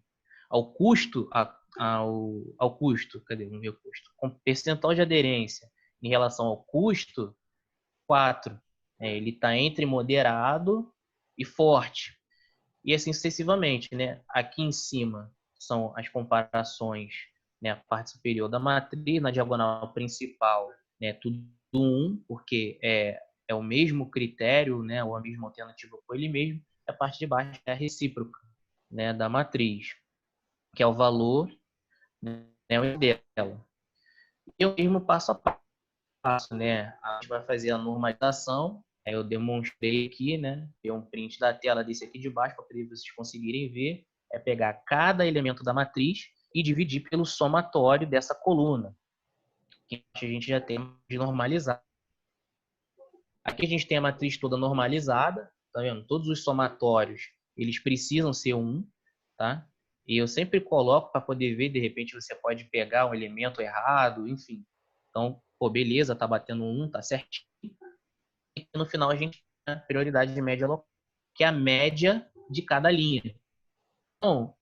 custo, ao custo, cadê o meu custo? Com percentual de aderência em relação ao custo, 4. Ele está entre moderado e forte. E assim sucessivamente, né? Aqui em cima são as comparações, né? A parte superior da matriz, na diagonal principal, né? Tudo 1, porque é o mesmo critério, né? Ou a mesma alternativa com ele mesmo. E a parte de baixo é a recíproca, né? Da matriz, que é o valor, né? Dela. E o mesmo passo a passo, né? A gente vai fazer a normalização. Eu demonstrei aqui, né? Tem um print da tela desse aqui de baixo para vocês conseguirem ver. É pegar cada elemento da matriz e dividir pelo somatório dessa coluna, que a gente já tem de normalizar. Aqui a gente tem a matriz toda normalizada, tá vendo? Todos os somatórios, eles precisam ser 1, tá? E eu sempre coloco para poder ver, de repente você pode pegar um elemento errado, enfim. Então, pô, beleza, tá batendo 1, tá certinho. E no final a gente tem a prioridade de média local, que é a média de cada linha. Então,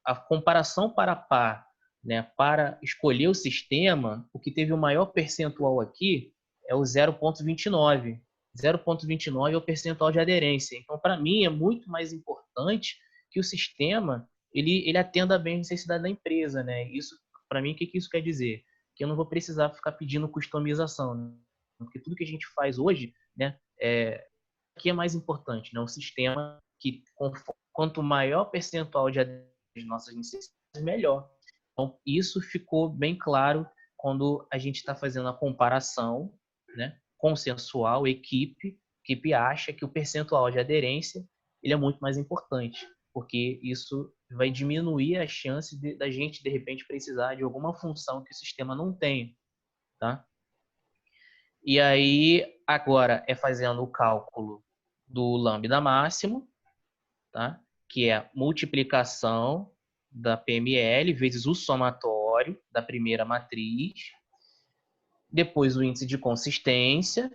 a comparação par a par, né, para escolher o sistema, o que teve o maior percentual aqui é o 0,29. 0,29 é o percentual de aderência. Então, para mim, é muito mais importante que o sistema ele atenda bem a necessidade da empresa, né? Isso, para mim, o que isso quer dizer? Que eu não vou precisar ficar pedindo customização, né? Porque tudo que a gente faz hoje, né, que é mais importante, né? Um sistema que, quanto maior percentual de aderência das nossas necessidades, melhor. Então, isso ficou bem claro quando a gente está fazendo a comparação, né, consensual, equipe acha que o percentual de aderência ele é muito mais importante, porque isso vai diminuir a chance da gente, de repente, precisar de alguma função que o sistema não tenha, tá? E aí, agora, é fazendo o cálculo do lambda máximo, tá? Que é a multiplicação da PML vezes o somatório da primeira matriz, depois o índice de consistência,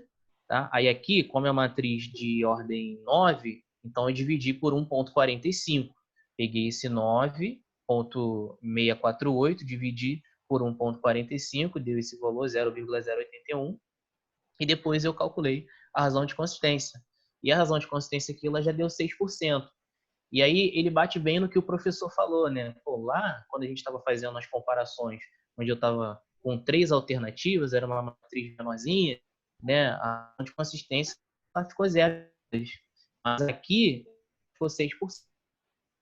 tá? Aí aqui, como é uma matriz de ordem 9, então eu dividi por 1,45. Peguei esse 9,648, dividi por 1,45, deu esse valor 0,081, e depois eu calculei a razão de consistência. E a razão de consistência aqui ela já deu 6%. E aí ele bate bem no que o professor falou, né? Pô, lá, quando a gente estava fazendo as comparações, onde eu estava com 3 alternativas, era uma matriz menorzinha, né? A de consistência ficou 0. Mas aqui ficou 6%.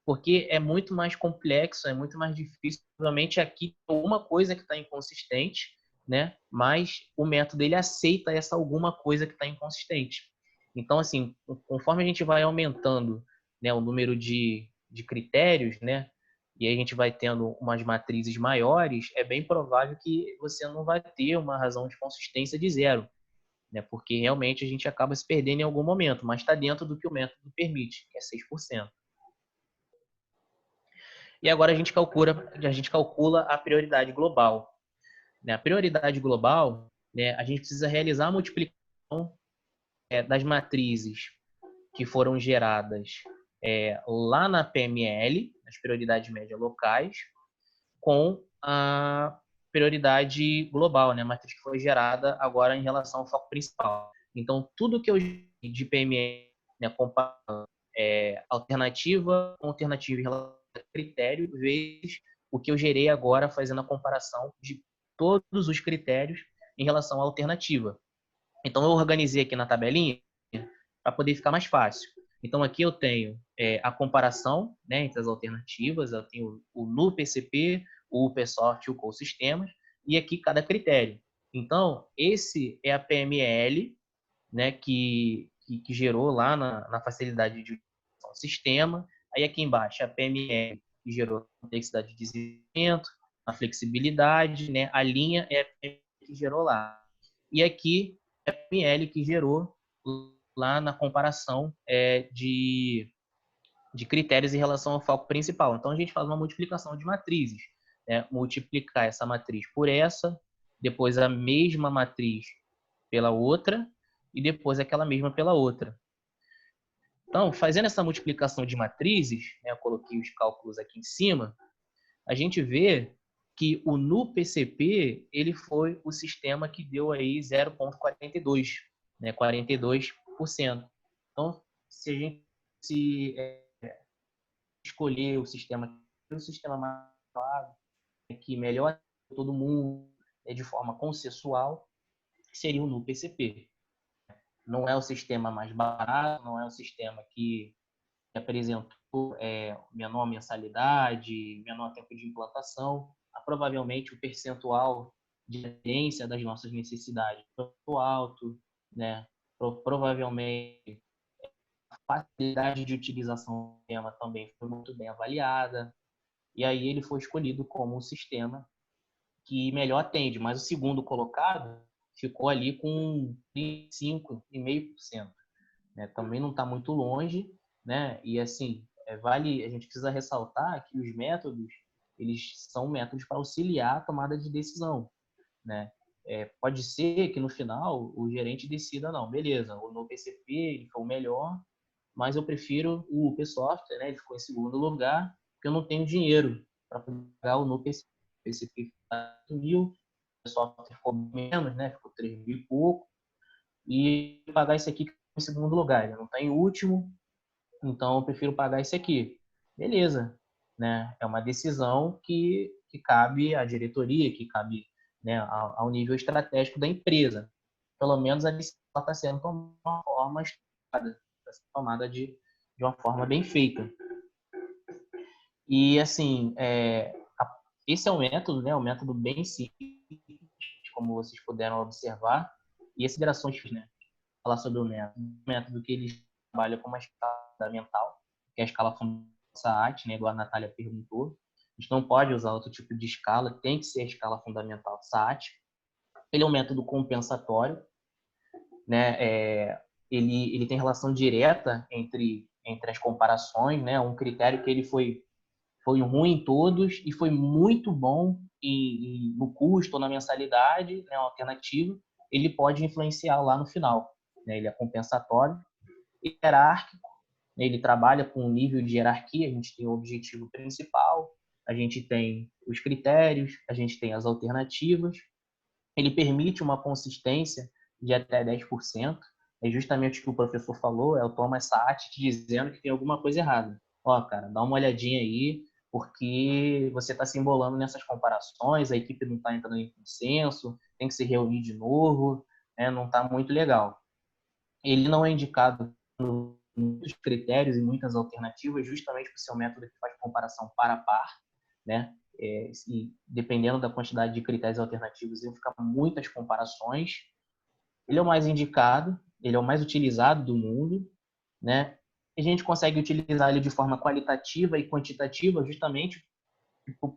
Porque é muito mais complexo, é muito mais difícil. Provavelmente aqui alguma coisa que está inconsistente, né? Mas o método ele aceita essa alguma coisa que está inconsistente. Então, assim, conforme a gente vai aumentando, né, o número de critérios, né, e aí a gente vai tendo umas matrizes maiores, é bem provável que você não vai ter uma razão de consistência de 0, né, porque realmente a gente acaba se perdendo em algum momento, mas está dentro do que o método permite, que é 6%. E agora a gente calcula a prioridade global. Né, a prioridade global, né, a gente precisa realizar a multiplicação das matrizes que foram geradas lá na PML, as prioridades médias locais, com a prioridade global, né, a matriz que foi gerada agora em relação ao foco principal. Então, tudo que eu de PML, né, comparando alternativa com alternativa em relação a critério, vezes o que eu gerei agora fazendo a comparação de todos os critérios em relação à alternativa. Então, eu organizei aqui na tabelinha para poder ficar mais fácil. Então, aqui eu tenho a comparação, né, entre as alternativas, eu tenho o NuPCP, o UPSoft e o CoSistemas, e aqui cada critério. Então, esse é a PML, né, que gerou lá na facilidade de utilização do sistema. Aí aqui embaixo a PML que gerou a complexidade de desenvolvimento, a flexibilidade, né, a linha é a PML que gerou lá. E aqui é a PML que gerou lá na comparação de critérios em relação ao foco principal. Então, a gente faz uma multiplicação de matrizes. Né? Multiplicar essa matriz por essa, depois a mesma matriz pela outra, e depois aquela mesma pela outra. Então, fazendo essa multiplicação de matrizes, né, eu coloquei os cálculos aqui em cima, a gente vê que o NuPCP ele foi o sistema que deu aí 0,42, né, 42%. Então, se a gente escolher o sistema mais claro, que melhor todo mundo de forma consensual, seria o NuPCP. Não é o sistema mais barato, não é o sistema que apresentou menor mensalidade, menor tempo de implantação. Provavelmente o percentual de aderência das nossas necessidades foi muito alto, né? Provavelmente a facilidade de utilização do sistema também foi muito bem avaliada. E aí ele foi escolhido como um sistema que melhor atende, mas o segundo colocado ficou ali com 35,5%. Né? Também não está muito longe, né? E assim, a gente precisa ressaltar que os métodos, eles são métodos para auxiliar a tomada de decisão, né? Pode ser que no final o gerente decida, não, beleza, o NuPCP ele foi o melhor, mas eu prefiro o UPSoft, né? Ele ficou em segundo lugar, porque eu não tenho dinheiro para pagar o NUP PCP mil, o software ficou menos, né? Ficou 3 mil e pouco, e pagar esse aqui em segundo lugar, ele não está em último, então eu prefiro pagar esse aqui. Beleza, né? É uma decisão que cabe à diretoria, que cabe, né, ao nível estratégico da empresa. Pelo menos a decisão está sendo tomada de uma forma bem feita. E, assim, esse é o método, né? O método bem simples, como vocês puderam observar. E as considerações, né? Falar sobre o método que ele trabalha com uma escala fundamental, que é a escala fundamental SAAT, né? Igual a Natália perguntou. A gente não pode usar outro tipo de escala, tem que ser a escala fundamental SAAT. Ele é um método compensatório, né? Ele tem relação direta entre as comparações, né? Um critério que ele foi ruim em todos e foi muito bom no custo ou na mensalidade, né? Uma alternativa, ele pode influenciar lá no final, né? Ele é compensatório e hierárquico, né? Ele trabalha com um nível de hierarquia, a gente tem o objetivo principal, a gente tem os critérios, a gente tem as alternativas, ele permite uma consistência de até 10%, é justamente o que o professor falou, é o Thomas Saat te dizendo que tem alguma coisa errada. Ó, cara, dá uma olhadinha aí, porque você está se embolando nessas comparações, a equipe não está entrando em consenso, tem que se reunir de novo, né? Não está muito legal. Ele não é indicado em muitos critérios e muitas alternativas, justamente por ser um método que faz comparação par a par, né? E dependendo da quantidade de critérios alternativos, ele fica muitas comparações. Ele é o mais indicado, ele é o mais utilizado do mundo, né? A gente consegue utilizar ele de forma qualitativa e quantitativa, justamente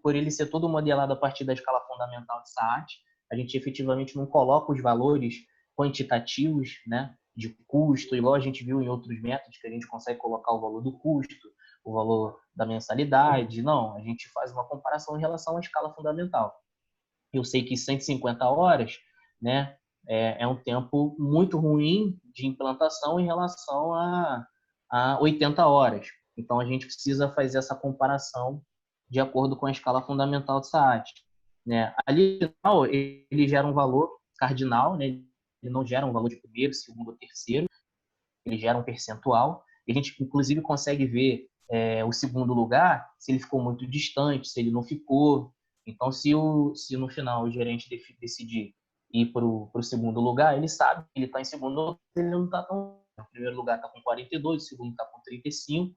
por ele ser todo modelado a partir da escala fundamental de SAAT. A gente efetivamente não coloca os valores quantitativos, né, de custo, igual a gente viu em outros métodos, que a gente consegue colocar o valor do custo, o valor da mensalidade. Não, a gente faz uma comparação em relação à escala fundamental. Eu sei que 150 horas, né, é um tempo muito ruim de implantação em relação a 80 horas. Então, a gente precisa fazer essa comparação de acordo com a escala fundamental de SAAT, né? Ali, ele gera um valor cardinal, né? Ele não gera um valor de primeiro, segundo ou terceiro, ele gera um percentual. E a gente, inclusive, consegue ver o segundo lugar, se ele ficou muito distante, se ele não ficou. Então, se no final o gerente decidir ir para o segundo lugar, ele sabe que ele está em segundo lugar, ele não está tão... O primeiro lugar está com 42, o segundo está com 35.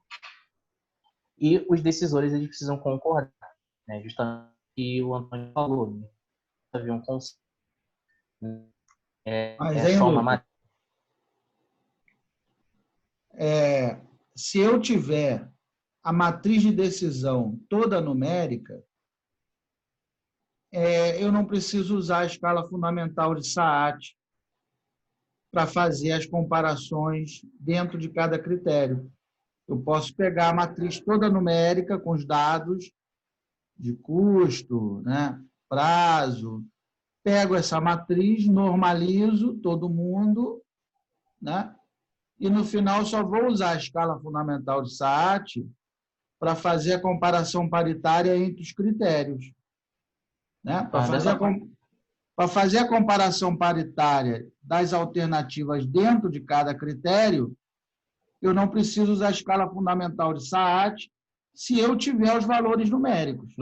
E os decisores eles precisam concordar, né? Justamente o que o Antônio falou, né? Havia um consenso. Se eu tiver a matriz de decisão toda numérica, eu não preciso usar a escala fundamental de SAAT para fazer as comparações dentro de cada critério. Eu posso pegar a matriz toda numérica com os dados de custo, né, prazo, pego essa matriz, normalizo todo mundo, né, e no final só vou usar a escala fundamental de SAAT para fazer a comparação paritária entre os critérios. Né? Para fazer a comparação paritária das alternativas dentro de cada critério, eu não preciso usar a escala fundamental de SAAT se eu tiver os valores numéricos.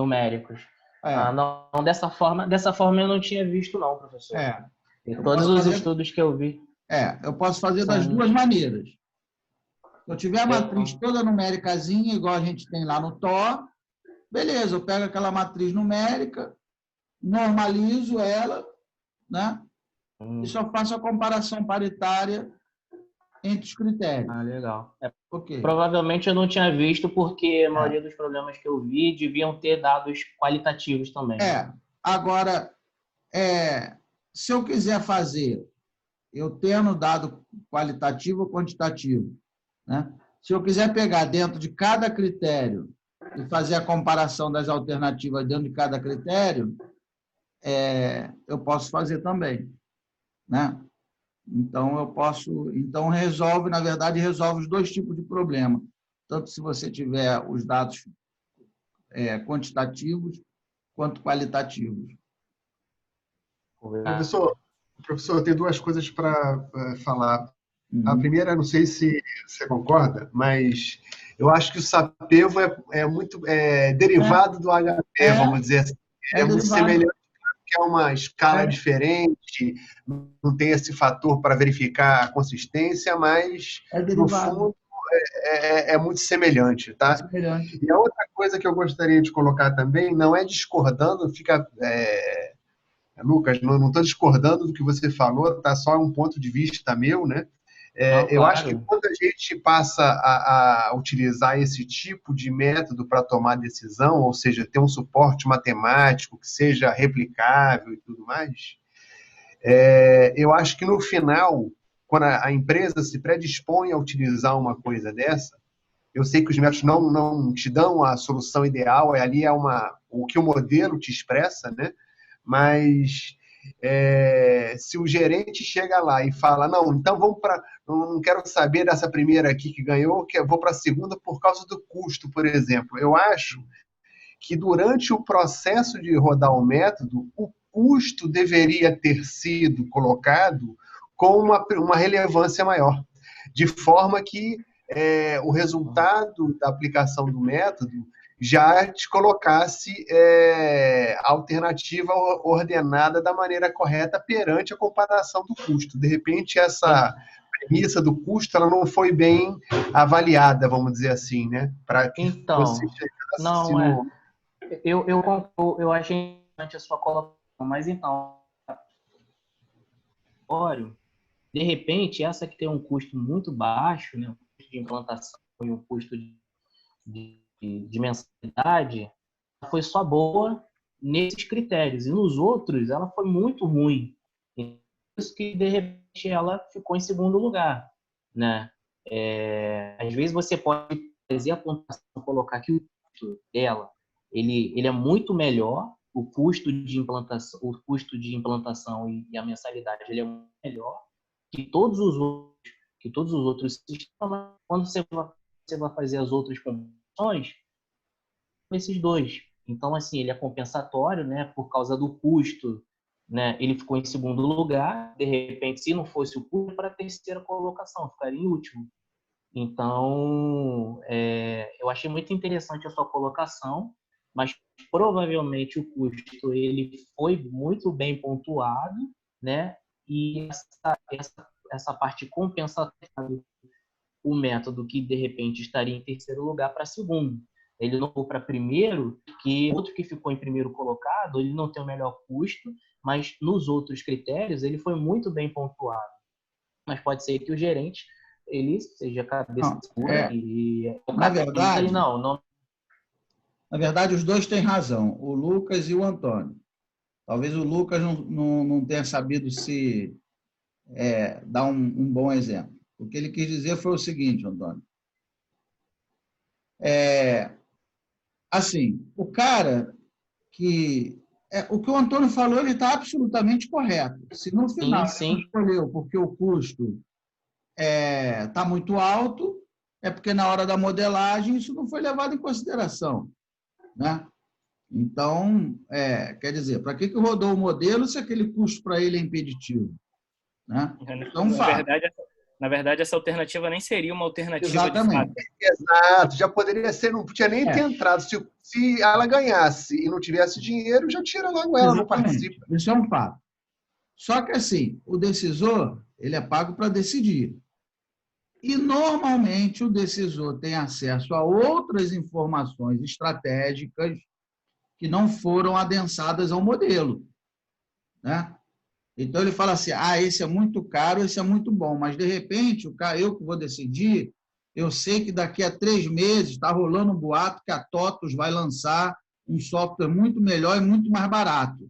Não, dessa forma eu não tinha visto não, professor. E todos os estudos que eu vi. Eu posso fazer das duas maneiras. Se eu tiver a matriz toda numéricazinha, igual a gente tem lá no TOR, beleza, eu pego aquela matriz numérica, normalizo ela, né? E só faço a comparação paritária entre os critérios. Legal. Provavelmente eu não tinha visto, porque a maioria dos problemas que eu vi deviam ter dados qualitativos também. Agora, se eu quiser fazer, eu tendo dado qualitativo ou quantitativo, né? Se eu quiser pegar dentro de cada critério e fazer a comparação das alternativas dentro de cada critério, eu posso fazer também, né? Então resolve os dois tipos de problema. Tanto se você tiver os dados quantitativos quanto qualitativos. Professor, eu tenho duas coisas para falar. A primeira, não sei se você concorda, mas eu acho que o Sapevo é muito derivado do HP, vamos dizer assim. É muito semelhante, que é uma escala diferente, não tem esse fator para verificar a consistência, mas, no fundo, é muito semelhante, tá? E a outra coisa que eu gostaria de colocar também, não é discordando, Lucas, não estou discordando do que você falou, tá? Só um ponto de vista meu, né? Eu acho que quando a gente passa a utilizar esse tipo de método para tomar decisão, ou seja, ter um suporte matemático que seja replicável e tudo mais, eu acho que no final, quando a empresa se predispõe a utilizar uma coisa dessa, eu sei que os métodos não te dão a solução ideal, ali o que o modelo te expressa, né? Mas se o gerente chega lá e fala, não, então não quero saber dessa primeira aqui que ganhou, vou para a segunda por causa do custo, por exemplo. Eu acho que durante o processo de rodar o método, o custo deveria ter sido colocado com uma relevância maior, de forma que o resultado da aplicação do método já te colocasse a alternativa ordenada da maneira correta perante a comparação do custo. De repente, essa premissa do custo ela não foi bem avaliada, vamos dizer assim, né? Para que você chegasse eu achei interessante a sua colocação, mas então, de repente, essa que tem um custo muito baixo, né, um custo de implantação e um custo de mensalidade, foi só boa nesses critérios, e nos outros ela foi muito ruim. Por isso que, de repente, ela ficou em segundo lugar, né? Às vezes você pode fazer a pontuação, colocar que o custo dela ele é muito melhor, o custo de implantação e a mensalidade ele é muito melhor que todos os outros sistemas. Quando você vai fazer as outras conversões, esses dois. Então, assim, ele é compensatório, né? Por causa do custo, né? Ele ficou em segundo lugar. De repente, se não fosse o custo, para a terceira colocação, ficaria em último. Então, eu achei muito interessante a sua colocação, mas provavelmente o custo ele foi muito bem pontuado, né? E essa parte compensatória, o método que de repente estaria em terceiro lugar para segundo. Ele não foi para primeiro, que outro que ficou em primeiro colocado, ele não tem o melhor custo, mas nos outros critérios ele foi muito bem pontuado. Mas pode ser que o gerente ele seja cabeça segura e na verdade, na verdade os dois têm razão, o Lucas e o Antônio. Talvez o Lucas não tenha sabido se dar um bom exemplo. O que ele quis dizer foi o seguinte, Antônio. Assim, o cara que... o que o Antônio falou, ele está absolutamente correto. Se no final ele escolheu porque o custo está muito alto, é porque na hora da modelagem isso não foi levado em consideração, né? Então, quer dizer, para que rodou o modelo se aquele custo para ele é impeditivo? Né? Então, na verdade, essa alternativa nem seria uma alternativa. Exatamente. Exato, já poderia ser, não podia nem ter entrado. Se ela ganhasse e não tivesse dinheiro, já tira logo ela, não participa. Isso é um fato. Só que, assim, o decisor, ele é pago para decidir. E, normalmente, o decisor tem acesso a outras informações estratégicas que não foram adensadas ao modelo, né? Então, ele fala assim, esse é muito caro, esse é muito bom, mas, de repente, eu que vou decidir, eu sei que daqui a 3 meses está rolando um boato que a TOTUS vai lançar um software muito melhor e muito mais barato.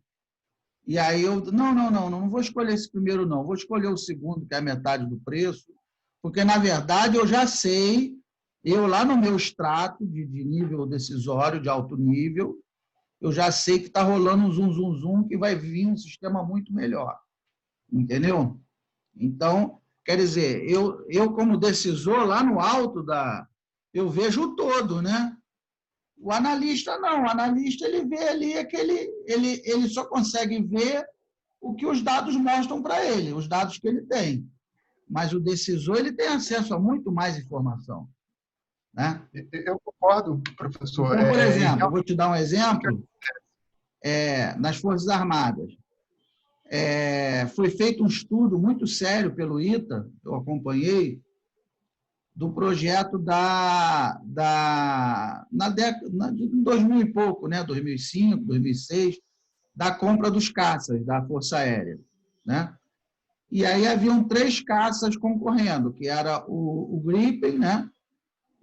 E aí eu, não vou escolher esse primeiro, não, vou escolher o segundo, que é a metade do preço, porque, na verdade, eu já sei, eu lá no meu extrato de nível decisório, de alto nível, eu já sei que está rolando um zoom, que vai vir um sistema muito melhor. Entendeu? Então, quer dizer, eu como decisor, lá no alto eu vejo o todo, né? O analista não. O analista ele vê ali ele só consegue ver o que os dados mostram para ele, os dados que ele tem. Mas o decisor ele tem acesso a muito mais informação. Né? Eu concordo, professor. Então, por exemplo, vou te dar um exemplo. Nas Forças Armadas. Foi feito um estudo muito sério pelo ITA, eu acompanhei, do projeto na década de 2000 e pouco, né? 2005, 2006, da compra dos caças da Força Aérea. Né? E aí haviam 3 caças concorrendo, que era o Gripen, né?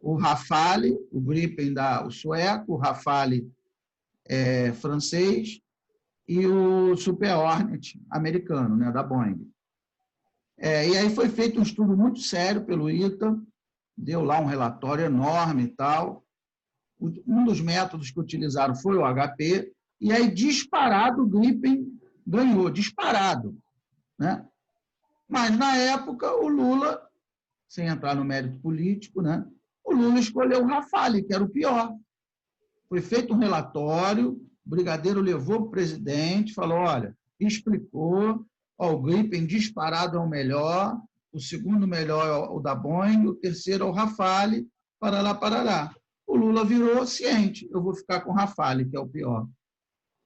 O Rafale, o Gripen o sueco, o Rafale francês e o Super Hornet americano, né? Da Boeing. E aí foi feito um estudo muito sério pelo ITA, deu lá um relatório enorme e tal. Um dos métodos que utilizaram foi o HP, e aí disparado o Gripen ganhou, disparado. Né? Mas, na época, o Lula, sem entrar no mérito político, né? O Lula escolheu o Rafale, que era o pior. Foi feito um relatório, o brigadeiro levou para o presidente, falou, olha, explicou, o Gripen disparado é o melhor, o segundo melhor é o da Boeing, o terceiro é o Rafale, parará. O Lula virou ciente, eu vou ficar com o Rafale, que é o pior.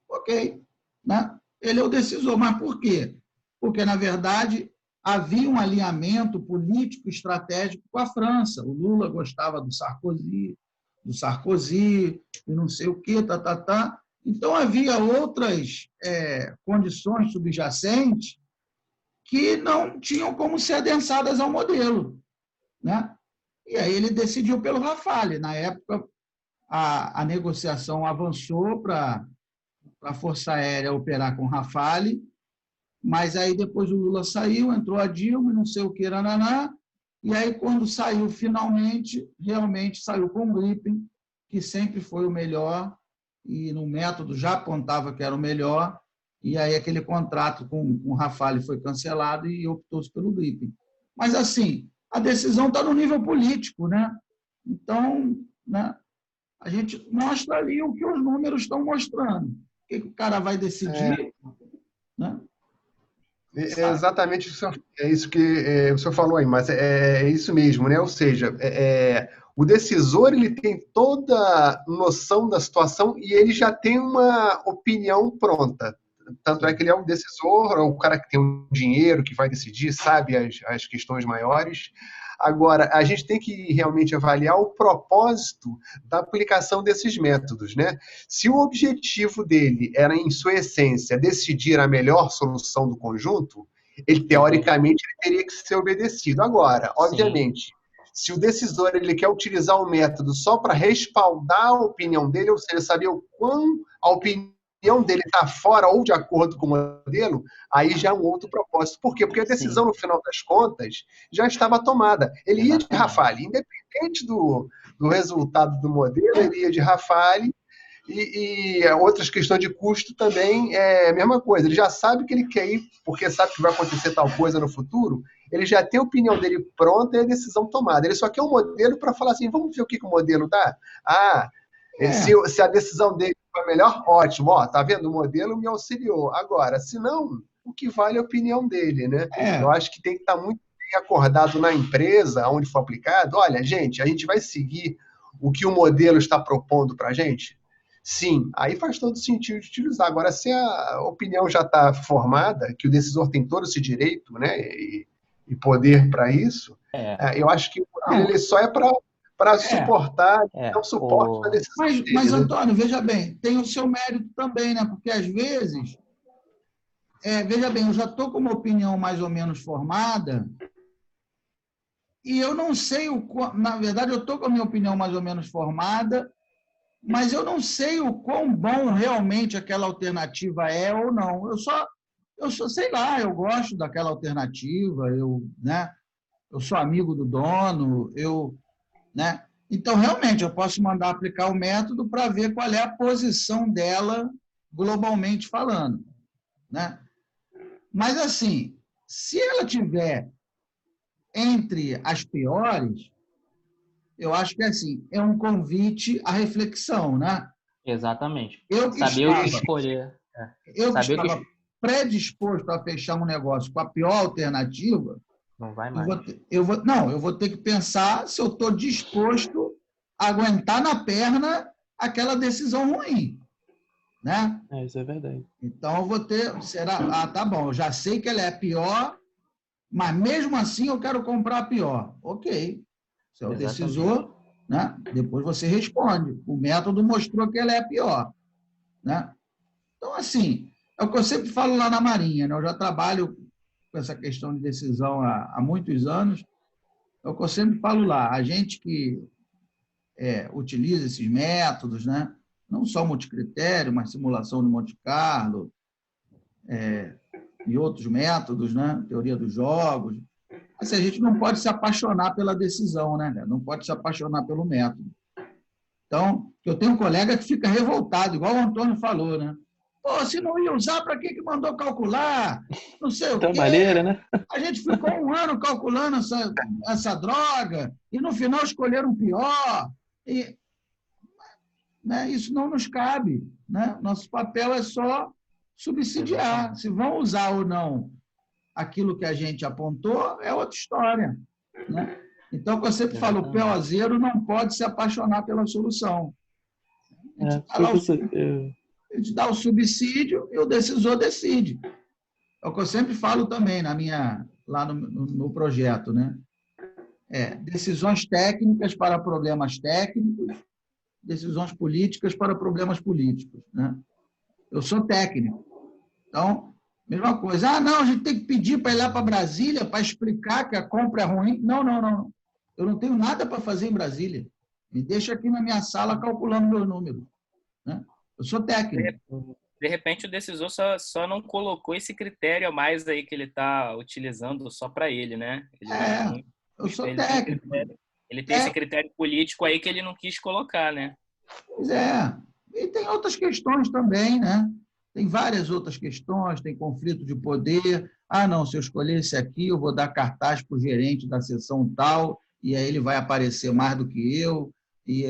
Ok, né? Ele é o decisor, mas por quê? Porque, na verdade, havia um alinhamento político estratégico com a França. O Lula gostava do Sarkozy, e não sei o quê, Então, havia outras condições subjacentes que não tinham como ser adensadas ao modelo. Né? E aí ele decidiu pelo Rafale. Na época, a negociação avançou para a Força Aérea operar com Rafale, mas aí depois o Lula saiu, entrou a Dilma, não sei o que, e aí quando saiu finalmente, realmente saiu com o Gripen, que sempre foi o melhor, e no método já apontava que era o melhor, e aí aquele contrato com o Rafale foi cancelado e optou-se pelo Gripen. Mas, assim, a decisão está no nível político, né? Então, né, a gente mostra ali o que os números estão mostrando. O que o cara vai decidir, né? É exatamente isso que o senhor falou aí, mas é isso mesmo, né? Ou seja, o decisor ele tem toda noção da situação e ele já tem uma opinião pronta. Tanto é que ele é um decisor, é o cara que tem o dinheiro, que vai decidir, sabe as questões maiores. Agora, a gente tem que realmente avaliar o propósito da aplicação desses métodos, né? Se o objetivo dele era, em sua essência, decidir a melhor solução do conjunto, ele, teoricamente, ele teria que ser obedecido. Agora, obviamente, se o decisor ele quer utilizar o método só para respaldar a opinião dele, ou seja, saber o quão a opinião dele está fora ou de acordo com o modelo, aí já é um outro propósito. Por quê? Porque a decisão, no final das contas, já estava tomada. Ele ia de Rafale, independente do resultado do modelo, ele ia de Rafale, e outras questões de custo também é a mesma coisa. Ele já sabe que ele quer ir, porque sabe que vai acontecer tal coisa no futuro, ele já tem a opinião dele pronta e a decisão tomada. Ele só quer um modelo para falar assim, vamos ver o que o modelo dá? Se a decisão dele foi melhor, ótimo. Tá vendo? O modelo me auxiliou. Agora, se não, o que vale é a opinião dele, né? Eu acho que tem que estar muito bem acordado na empresa, onde for aplicado. Olha, gente, a gente vai seguir o que o modelo está propondo para a gente? Sim, aí faz todo sentido de utilizar. Agora, se a opinião já está formada, que o decisor tem todo esse direito, né, e poder para isso, eu acho que o modelo ele só é para suportar, não suporte a decisão dele, mas, Antônio, veja bem, tem o seu mérito também, né? Porque, às vezes, veja bem, eu já estou com uma opinião mais ou menos formada e eu não sei, na verdade, eu estou com a minha opinião mais ou menos formada, mas eu não sei o quão bom realmente aquela alternativa é ou não. Eu só sei lá, eu gosto daquela alternativa, né? Eu sou amigo do dono, né? Então, realmente, eu posso mandar aplicar o método para ver qual é a posição dela globalmente falando. Né? Mas, assim, se ela tiver entre as piores, eu acho que é assim, é um convite à reflexão, né? Exatamente. Eu que Saber o que escolher. Eu que Saber estava predisposto a fechar um negócio com a pior alternativa, não vai mais. eu vou ter que pensar se eu estou disposto a aguentar na perna aquela decisão ruim, né? Isso é verdade. Então eu vou ter, tá bom, eu já sei que ela é pior, mas mesmo assim eu quero comprar a pior. Ok, você é o decisor, né? Depois você responde. O método mostrou que ela é a pior, né? Então, assim, é o que eu sempre falo lá na Marinha, né? Eu já trabalho com essa questão de decisão há muitos anos. É o que eu sempre falo lá. A gente que utiliza esses métodos, né? Não só multicritério, mas simulação de Monte Carlo e outros métodos, né? Teoria dos jogos. Assim, a gente não pode se apaixonar pela decisão, né? Não pode se apaixonar pelo método. Então, eu tenho um colega que fica revoltado, igual o Antônio falou, né? Pô, se não ia usar, para que mandou calcular? Não sei o quê. Trabalheira, né? A gente ficou 1 ano calculando essa droga e, no final, escolheram pior. E, né, isso não nos cabe. Né? Nosso papel é só subsidiar. Se vão usar ou não aquilo que a gente apontou, é outra história. Né? Então, como eu sempre falo, o POZero não pode se apaixonar pela solução. A gente dá o subsídio e o decisor decide. É o que eu sempre falo também lá no projeto, né? Decisões técnicas para problemas técnicos, decisões políticas para problemas políticos, né? Eu sou técnico. Então, mesma coisa. Não, a gente tem que pedir para ir lá para Brasília para explicar que a compra é ruim. Não. Eu não tenho nada para fazer em Brasília. Me deixa aqui na minha sala calculando meus números. Né? Eu sou técnico. De repente, o decisor só não colocou esse critério a mais aí que ele está utilizando só para ele, né? Eu sou técnico. Ele tem esse critério político aí que ele não quis colocar, né? Pois é. E tem outras questões também, né? Tem várias outras questões, tem conflito de poder. Não, se eu escolher esse aqui, eu vou dar cartaz para o gerente da seção tal, e aí ele vai aparecer mais do que eu. E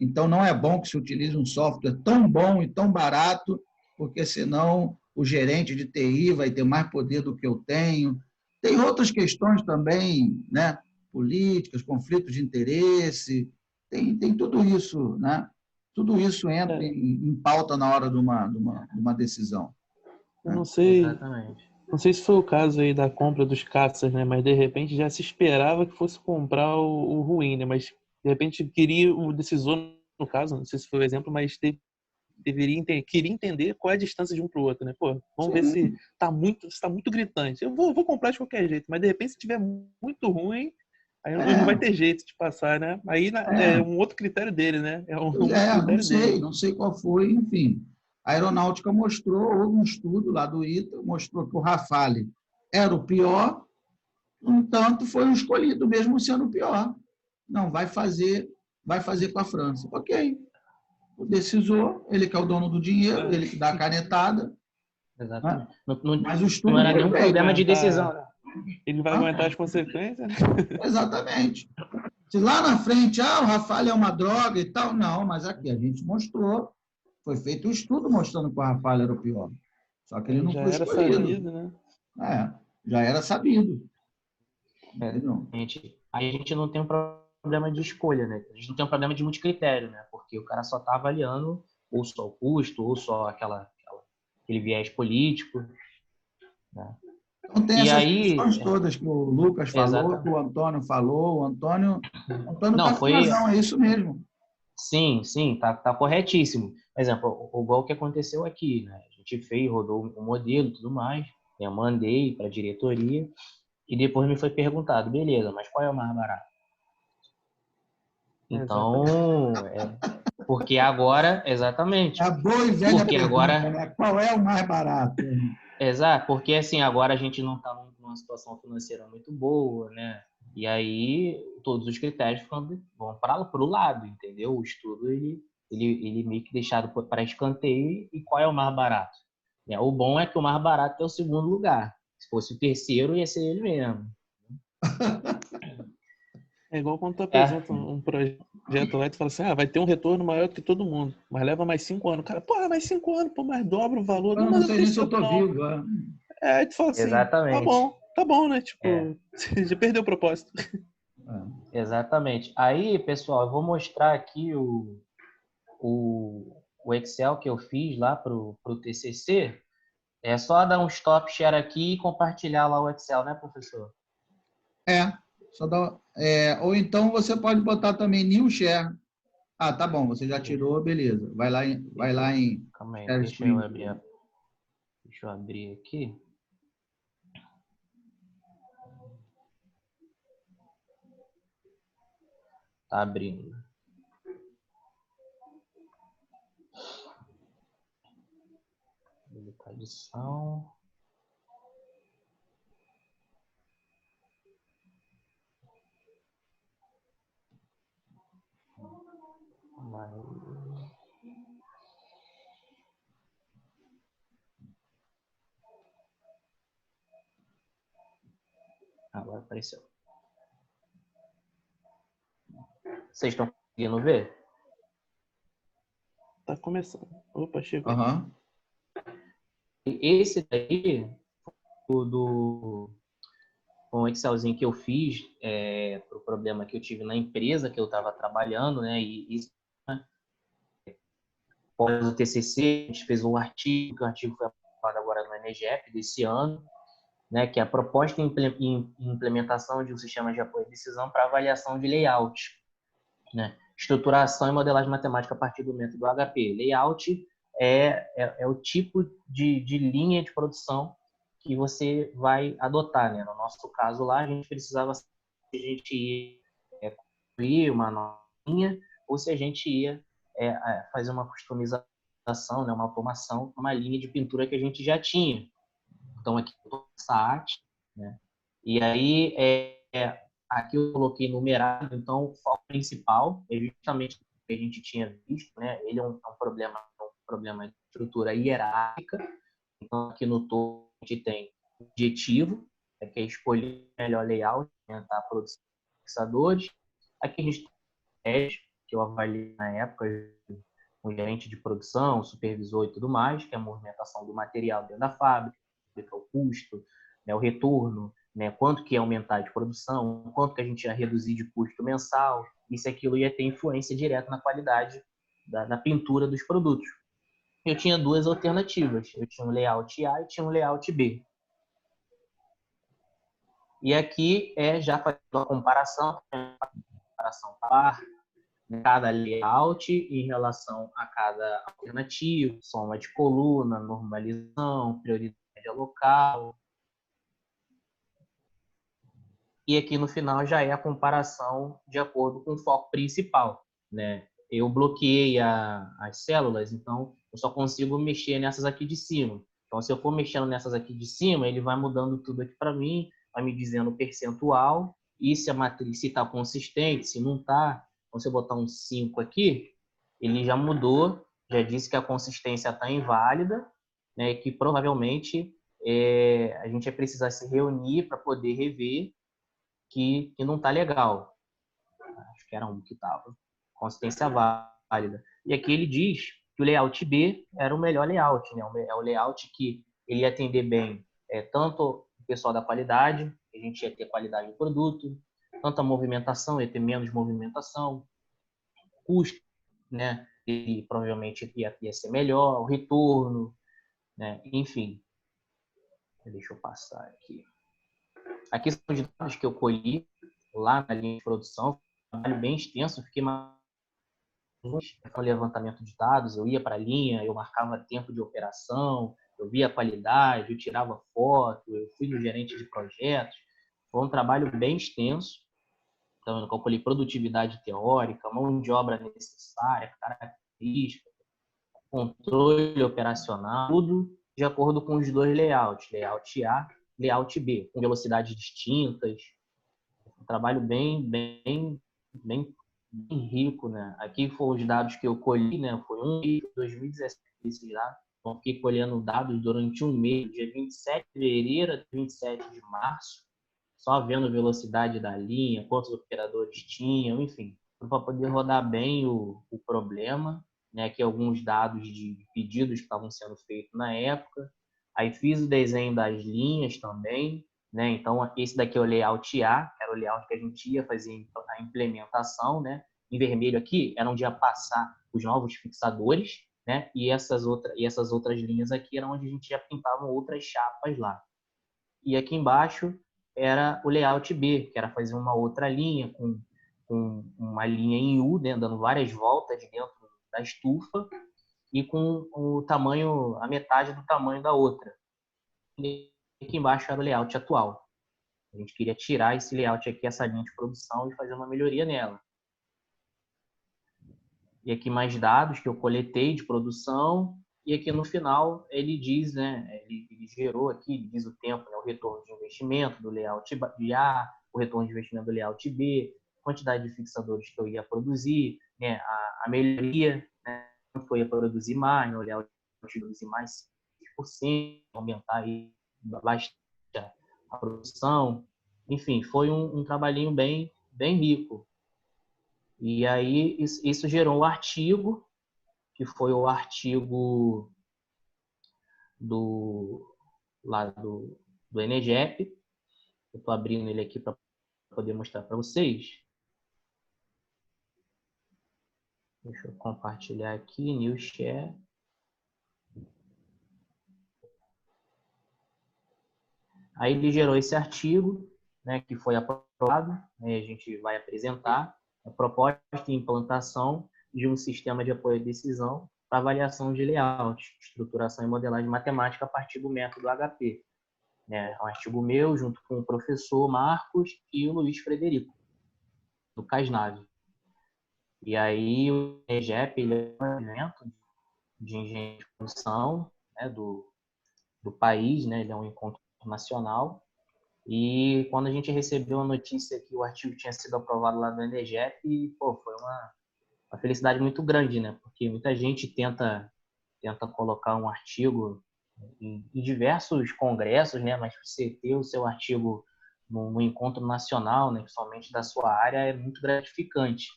então não é bom que se utilize um software tão bom e tão barato, porque senão o gerente de TI vai ter mais poder do que eu tenho. Tem outras questões também, né? Políticas, conflitos de interesse, tem tudo isso, né? Tudo isso entra em pauta na hora de uma decisão. Eu não sei, não sei se foi o caso aí da compra dos caças, né? Mas de repente já se esperava que fosse comprar o ruim, né? Mas de repente queria o decisor, no caso, não sei se foi o exemplo, mas queria entender qual é a distância de um para o outro, né? Pô, vamos ver se está muito gritante. Eu vou comprar de qualquer jeito, mas de repente se tiver muito ruim, aí não vai ter jeito de passar, né? Aí é um outro critério dele, né? Não sei qual foi, enfim. A aeronáutica mostrou, houve um estudo lá do ITA, mostrou que o Rafale era o pior, no entanto, foi um escolhido, mesmo sendo o pior. Não, vai fazer com a França. Ok. O decisor, ele que é o dono do dinheiro, ele que dá a canetada. Exatamente. Mas o estudo não era nenhum problema de decisão. Ele vai aguentar as consequências? Exatamente. Se lá na frente, o Rafale é uma droga e tal, não, mas aqui a gente mostrou, foi feito um estudo mostrando que o Rafale era o pior. Só que ele não foi escolhido. Sabido, né? Já era sabido. Aí a gente não tem um problema de escolha, né? A gente não tem um problema de multicritério, né? Porque o cara só está avaliando ou só o custo, ou só aquele viés político, né? Então tem essas questões todas que o Lucas falou, que o Antônio falou. O Antônio está com razão, é isso mesmo. Sim, tá corretíssimo. Por exemplo, igual o que aconteceu aqui, né? A gente rodou um modelo e tudo mais, eu mandei para a diretoria e depois me foi perguntado, beleza, mas qual é o mais barato? Então, porque agora, exatamente. A boa e velha porque pergunta, agora, né? Qual é o mais barato? Exato, porque assim, agora a gente não está numa situação financeira muito boa, né? E aí todos os critérios vão para o lado, entendeu? O estudo ele meio que deixado para escanteio. E qual é o mais barato? O bom é que o mais barato é o segundo lugar. Se fosse o terceiro, ia ser ele mesmo. É igual quando tu apresenta um projeto lá e tu fala assim, vai ter um retorno maior que todo mundo, mas leva mais 5 anos. O cara, mais 5 anos, mas dobra o valor. Eu não sei nem se eu tô vivo. Aí tu fala assim, Exatamente. Tá bom, né? Tipo, você já perdeu o propósito. Exatamente. Aí, pessoal, eu vou mostrar aqui o Excel que eu fiz lá pro TCC. É só dar um stop share aqui e compartilhar lá o Excel, né, professor? Só dá, ou então você pode botar também new share. Tá bom, você já tirou, beleza. Vai lá em Calma aí, share deixa eu screen. abrir aqui. Tá abrindo. Edição. Agora apareceu. Vocês estão conseguindo ver? Tá começando. Opa, chegou. Esse daí, com o Excelzinho que eu fiz para o problema que eu tive na empresa que eu estava trabalhando, né? Após o TCC, a gente fez um artigo, que o artigo foi aprovado agora no NGF desse ano, né? Que é a proposta e implementação de um sistema de apoio à decisão para avaliação de layout, né? Estruturação e modelagem matemática a partir do método HP. Layout é o tipo de linha de produção que você vai adotar, né? No nosso caso lá, a gente precisava se a gente ia construir uma nova linha ou se a gente ia fazer uma customização, né? Uma automação, uma linha de pintura que a gente já tinha. Então, aqui essa arte, né? E aí, aqui eu coloquei numerado, então o foco principal é justamente o que a gente tinha visto, né? Ele é um problema de estrutura hierárquica. Então, aqui no topo a gente tem o objetivo, que é escolher o melhor layout, aumentar a produção de fixadores. Aqui a gente tem que eu avaliei na época o gerente de produção, o supervisor e tudo mais, que é a movimentação do material dentro da fábrica, o custo, né, o retorno, né, quanto que ia aumentar de produção, quanto que a gente ia reduzir de custo mensal, isso e aquilo ia ter influência direta na qualidade da pintura dos produtos. Eu tinha duas alternativas, eu tinha um layout A e tinha um layout B. E aqui já fazendo a comparação par, cada layout em relação a cada alternativo, soma de coluna, normalização, prioridade local. E aqui no final já é a comparação de acordo com o foco principal, né? Eu bloqueei as células, então eu só consigo mexer nessas aqui de cima. Então, se eu for mexendo nessas aqui de cima, ele vai mudando tudo aqui para mim, vai me dizendo o percentual, e se a matriz está consistente, se não está. Então, se eu botar um 5 aqui, ele já mudou, já disse que a consistência está inválida, né, que provavelmente a gente vai precisar se reunir para poder rever que não está legal. Acho que era um que estava. Consistência válida. E aqui ele diz que o layout B era o melhor layout, né? É o layout que ele ia atender bem tanto o pessoal da qualidade, a gente ia ter qualidade do produto, tanto a movimentação, ia ter menos movimentação, custo, né? E provavelmente ia ser melhor, o retorno, né? Enfim. Deixa eu passar aqui. Aqui são os dados que eu colhi lá na linha de produção, um trabalho bem extenso, fiquei mais um levantamento de dados, eu ia para a linha, eu marcava tempo de operação, eu via a qualidade, eu tirava foto, eu fui no gerente de projetos, foi um trabalho bem extenso, então eu calculei produtividade teórica, mão de obra necessária, característica, controle operacional, tudo de acordo com os dois layouts, layout A, layout B, com velocidades distintas, um trabalho bem rico, né? Aqui foram os dados que eu colhi, né? Foi 2017 esses dados. Então, fiquei colhendo dados durante um mês, dia 27 de fevereiro a 27 de março. só vendo velocidade da linha, quantos operadores tinham, enfim, para poder rodar bem o problema, né? Aqui alguns dados de pedidos que estavam sendo feitos na época. Aí fiz o desenho das linhas também, né? Então, esse daqui é o layout A, que era o layout que a gente ia fazer a implementação, né? Em vermelho aqui era onde ia passar os novos fixadores, né? E essas outras linhas aqui eram onde a gente já pintava outras chapas lá. E aqui embaixo era o layout B, que era fazer uma outra linha com uma linha em U, né? Dando várias voltas dentro da estufa e com o tamanho, a metade do tamanho da outra. E aqui embaixo era o layout atual. A gente queria tirar esse layout aqui, essa linha de produção, e fazer uma melhoria nela. E aqui mais dados que eu coletei de produção. E aqui no final ele diz, né? Ele gerou aqui, ele diz o tempo, né, o retorno de investimento do layout A, o retorno de investimento do layout B, quantidade de fixadores que eu ia produzir, né, a melhoria, né, foi a produzir mais, no layout produzir mais 6%, aumentar aí bastante a produção. Enfim, foi um trabalhinho bem rico. E aí isso gerou um artigo, que foi o artigo do Enegep. Eu estou abrindo ele aqui para poder mostrar para vocês. Deixa eu compartilhar aqui, New Share. Aí ele gerou esse artigo, né, que foi aprovado, né, a gente vai apresentar a proposta de implantação de um sistema de apoio à decisão para avaliação de layout, estruturação e modelagem matemática a partir do método HP. É um artigo meu, junto com o professor Marcos e o Luiz Frederico, do Casnave. E aí o EGEP ele é um evento de engenharia de produção, né, do país, né, ele é um encontro nacional. E quando a gente recebeu a notícia que o artigo tinha sido aprovado lá do ENEGEP, foi uma felicidade muito grande, né? Porque muita gente tenta colocar um artigo em diversos congressos, né? Mas você ter o seu artigo no encontro nacional, né, principalmente da sua área, é muito gratificante.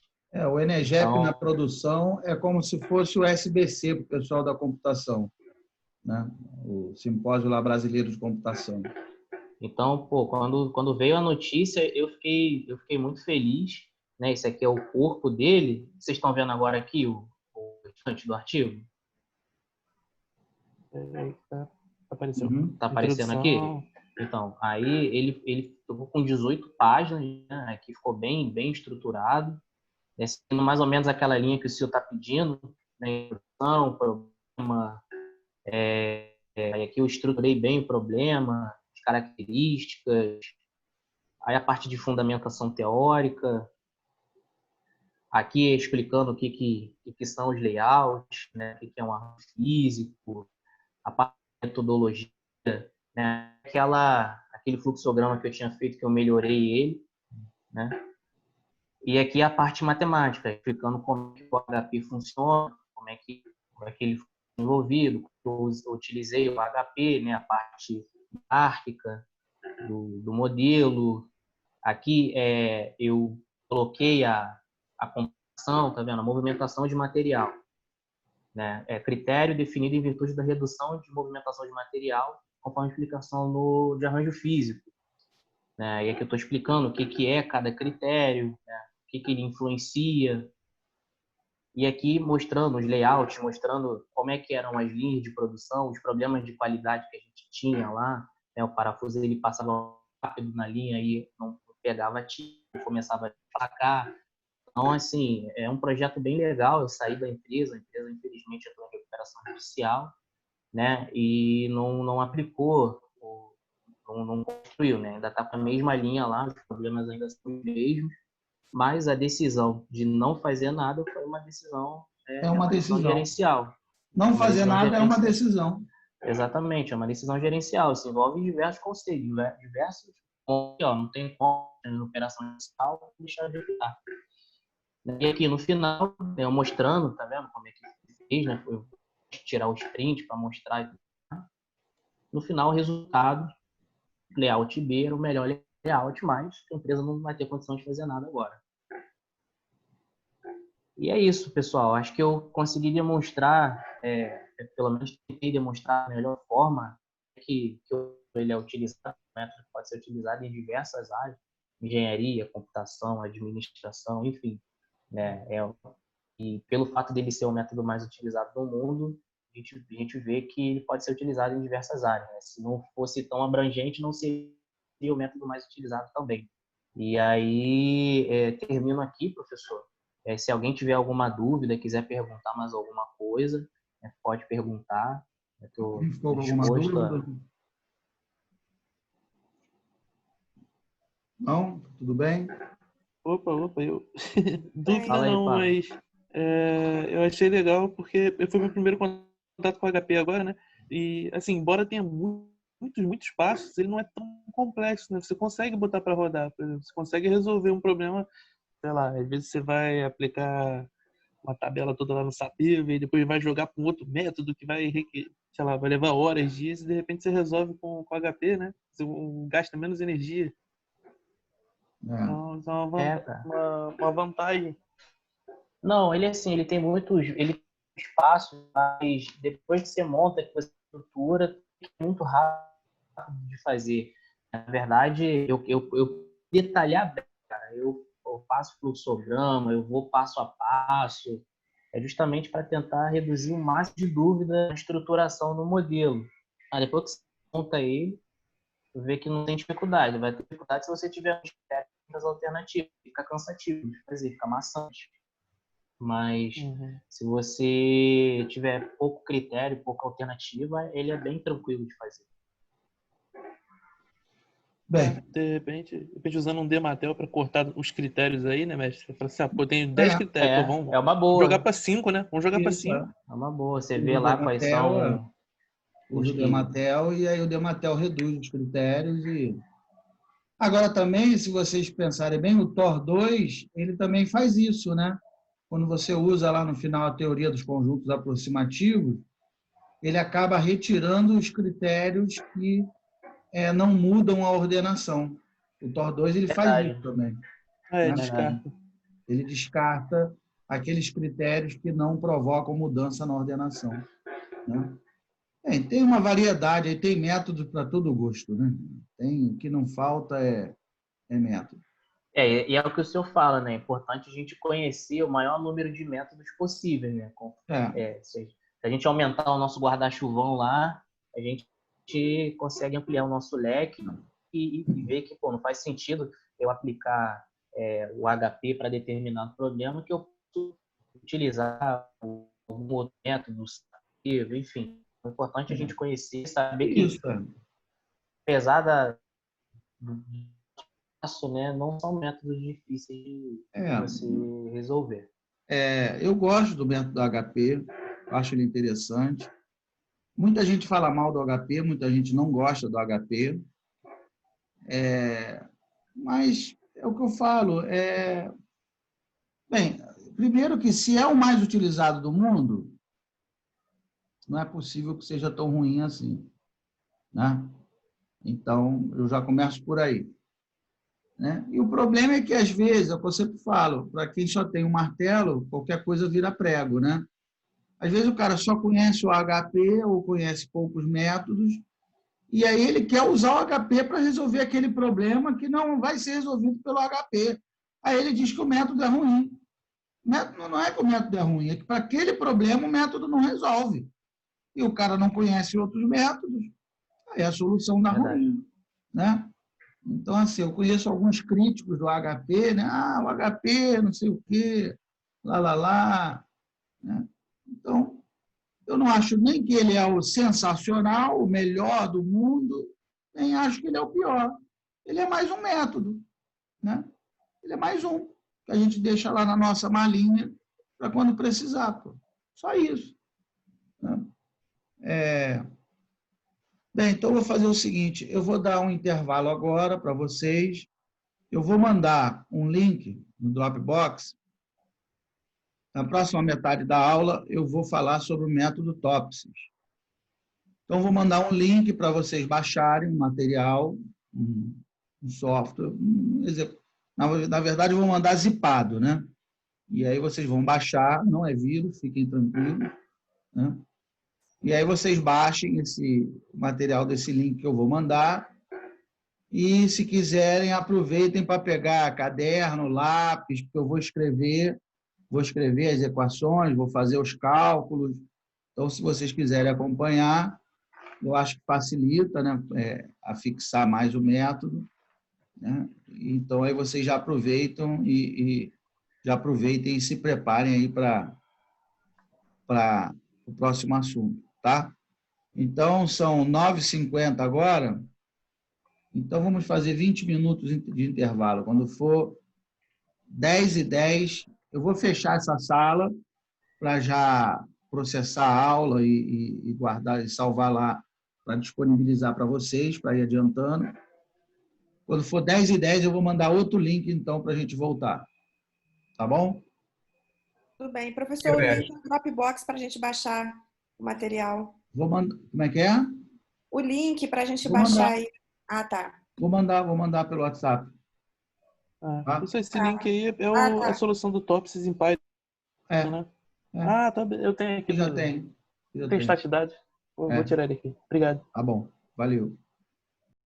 O ENEGEP então, na produção é como se fosse o SBC para o pessoal da computação, né? O Simpósio lá Brasileiro de Computação. Então, quando veio a notícia, eu fiquei muito feliz, né? Esse aqui é o corpo dele. Vocês estão vendo agora aqui o restante do artigo? Tá aparecendo. Tá aparecendo aqui? Então, aí ele ficou com 18 páginas, né? Aqui ficou bem estruturado, né? Sendo mais ou menos aquela linha que o senhor está pedindo, né? Introdução, problema. Aqui eu estruturei bem o problema, características, aí a parte de fundamentação teórica, aqui explicando o que são os layouts, né, o que é um arranjo físico, a parte de metodologia, né, aquele fluxograma que eu tinha feito, que eu melhorei ele, né, e aqui a parte matemática, explicando como que o HP funciona, como é que ele foi desenvolvido, eu utilizei o HP, né, a parte hierárquica do modelo. Aqui eu coloquei a computação, tá vendo? A movimentação de material, né? É critério definido em virtude da redução de movimentação de material, conforme a explicação de arranjo físico, né? E aqui eu estou explicando o que é cada critério, né? O que ele influencia. E aqui mostrando os layouts, mostrando como é que eram as linhas de produção, os problemas de qualidade que a gente tinha lá, né? O parafuso ele passava rápido na linha e não pegava tiro, começava a destacar. Então, assim, é um projeto bem legal. Eu saí da empresa, a empresa infelizmente entrou em recuperação judicial, né? E não aplicou, não construiu, né? Ainda está com a mesma linha lá, os problemas ainda são os mesmos. Mas a decisão de não fazer nada foi uma decisão, uma decisão gerencial. Não fazer nada é uma decisão. Exatamente, é uma decisão gerencial. Isso envolve diversos conselhos, diversos pontos. Não tem como, na operação judicial, deixar de aplicar. E aqui no final, eu mostrando, tá vendo como é que fez, né? Foi tirar os prints para mostrar. No final, o resultado, layout B era o melhor layout, mas a empresa não vai ter condição de fazer nada agora. E é isso, pessoal. Acho que eu consegui demonstrar, pelo menos tentei demonstrar da melhor forma que ele é utilizado, o método pode ser utilizado em diversas áreas, engenharia, computação, administração, enfim. Né? E pelo fato dele ser o método mais utilizado no mundo, a gente vê que ele pode ser utilizado em diversas áreas. Né? Se não fosse tão abrangente, não seria o método mais utilizado também. E aí, termino aqui, professor. Se alguém tiver alguma dúvida, quiser perguntar mais alguma coisa, pode perguntar. Estou disposto a... Não? Tudo bem? Opa, eu... Dúvida não, mas eu achei legal porque foi meu primeiro contato com o HP agora, né? E, assim, embora tenha muitos passos, ele não é tão complexo, né? Você consegue botar para rodar, por exemplo, você consegue resolver um problema, sei lá, às vezes você vai aplicar uma tabela toda lá no Sapiva e depois vai jogar para um outro método que vai, sei lá, vai levar horas, dias, e de repente você resolve com HP, né? Você gasta menos energia. Então, uma vantagem. Não, ele assim, ele tem espaço, mas depois que você monta, que você estrutura, é muito rápido de fazer. Na verdade, eu detalhar, cara, eu faço fluxograma, eu vou passo a passo, justamente para tentar reduzir o máximo de dúvida na estruturação do modelo. Depois que você monta ele, vê que não tem dificuldade. Vai ter dificuldade se você tiver as alternativas. Fica cansativo de fazer, fica maçante. Mas se você tiver pouco critério, pouca alternativa, ele é bem tranquilo de fazer. Bem, de repente usando um Dematel para cortar os critérios aí, né, mestre? Você fala assim, pô, tenho 10 critérios, pô, vamos uma boa. Jogar para 5, né? Vamos jogar para 5. É uma boa. Você vê lá quais são... Usa o Dematel e aí o Dematel reduz os critérios e... Agora também, se vocês pensarem bem, o Tor 2, ele também faz isso, né? Quando você usa lá no final a teoria dos conjuntos aproximativos, ele acaba retirando os critérios que não mudam a ordenação. O Tor 2 ele faz isso também. Descarta. Ele descarta aqueles critérios que não provocam mudança na ordenação. Né? Tem uma variedade, aí tem métodos para todo gosto. Né? O que não falta é método. E é o que o senhor fala, né? É importante a gente conhecer o maior número de métodos possíveis, né? Se a gente aumentar o nosso guarda-chuvão lá, a gente consegue ampliar o nosso leque e ver que não faz sentido eu aplicar o HP para determinado problema, que eu posso utilizar algum outro método, enfim. É importante a gente conhecer, saber que apesar né, não são métodos difíceis de você resolver. Eu gosto do método HP, acho ele interessante. Muita gente fala mal do HP, muita gente não gosta do HP. Mas é o que eu falo. Bem, primeiro que se é o mais utilizado do mundo, não é possível que seja tão ruim assim. Né? Então, eu já começo por aí. Né? E o problema é que, às vezes, é o que eu sempre falo, para quem só tem um martelo, qualquer coisa vira prego. Né? Às vezes o cara só conhece o HP ou conhece poucos métodos, e aí ele quer usar o HP para resolver aquele problema que não vai ser resolvido pelo HP. Aí ele diz que o método é ruim. O método não é que o método é ruim, é que para aquele problema o método não resolve. E o cara não conhece outros métodos, aí a solução dá ruim. Né? Então, assim, eu conheço alguns críticos do HP, né? O HP, não sei o quê, lá. Né? Então, eu não acho nem que ele é o sensacional, o melhor do mundo, nem acho que ele é o pior. Ele é mais um método. Né? Ele é mais um que a gente deixa lá na nossa malinha para quando precisar. Pô. Só isso. Né? Bem, então eu vou fazer o seguinte, eu vou dar um intervalo agora para vocês, eu vou mandar um link no Dropbox, na próxima metade da aula eu vou falar sobre o método Topsis. Então vou mandar um link para vocês baixarem o material, um software. Na verdade, eu vou mandar zipado, né? E aí vocês vão baixar, não é vírus, fiquem tranquilos, né? E aí vocês baixem esse material desse link que eu vou mandar. E, se quiserem, aproveitem para pegar caderno, lápis, porque eu vou escrever as equações, vou fazer os cálculos. Então, se vocês quiserem acompanhar, eu acho que facilita, né, a fixar mais o método, né? Então, aí vocês já aproveitam e se preparem aí para o próximo assunto, tá? Então, são 9h50 agora. Então, vamos fazer 20 minutos de intervalo. Quando for 10h10, eu vou fechar essa sala para já processar a aula e guardar e salvar lá para disponibilizar para vocês, para ir adiantando. Quando for 10h10, eu vou mandar outro link, então, para a gente voltar. Tá bom? Tudo bem. Professor, o link no Dropbox para a gente baixar o material. Vou mandar. Como é que é? O link para a gente baixar aí. Ah, tá. Vou mandar pelo WhatsApp. Esse link aí é a solução do Topsis em Python, né? Tá bem. Eu tenho aqui. Já tem. Tem statidade. Vou tirar ele aqui. Obrigado. Tá bom. Valeu.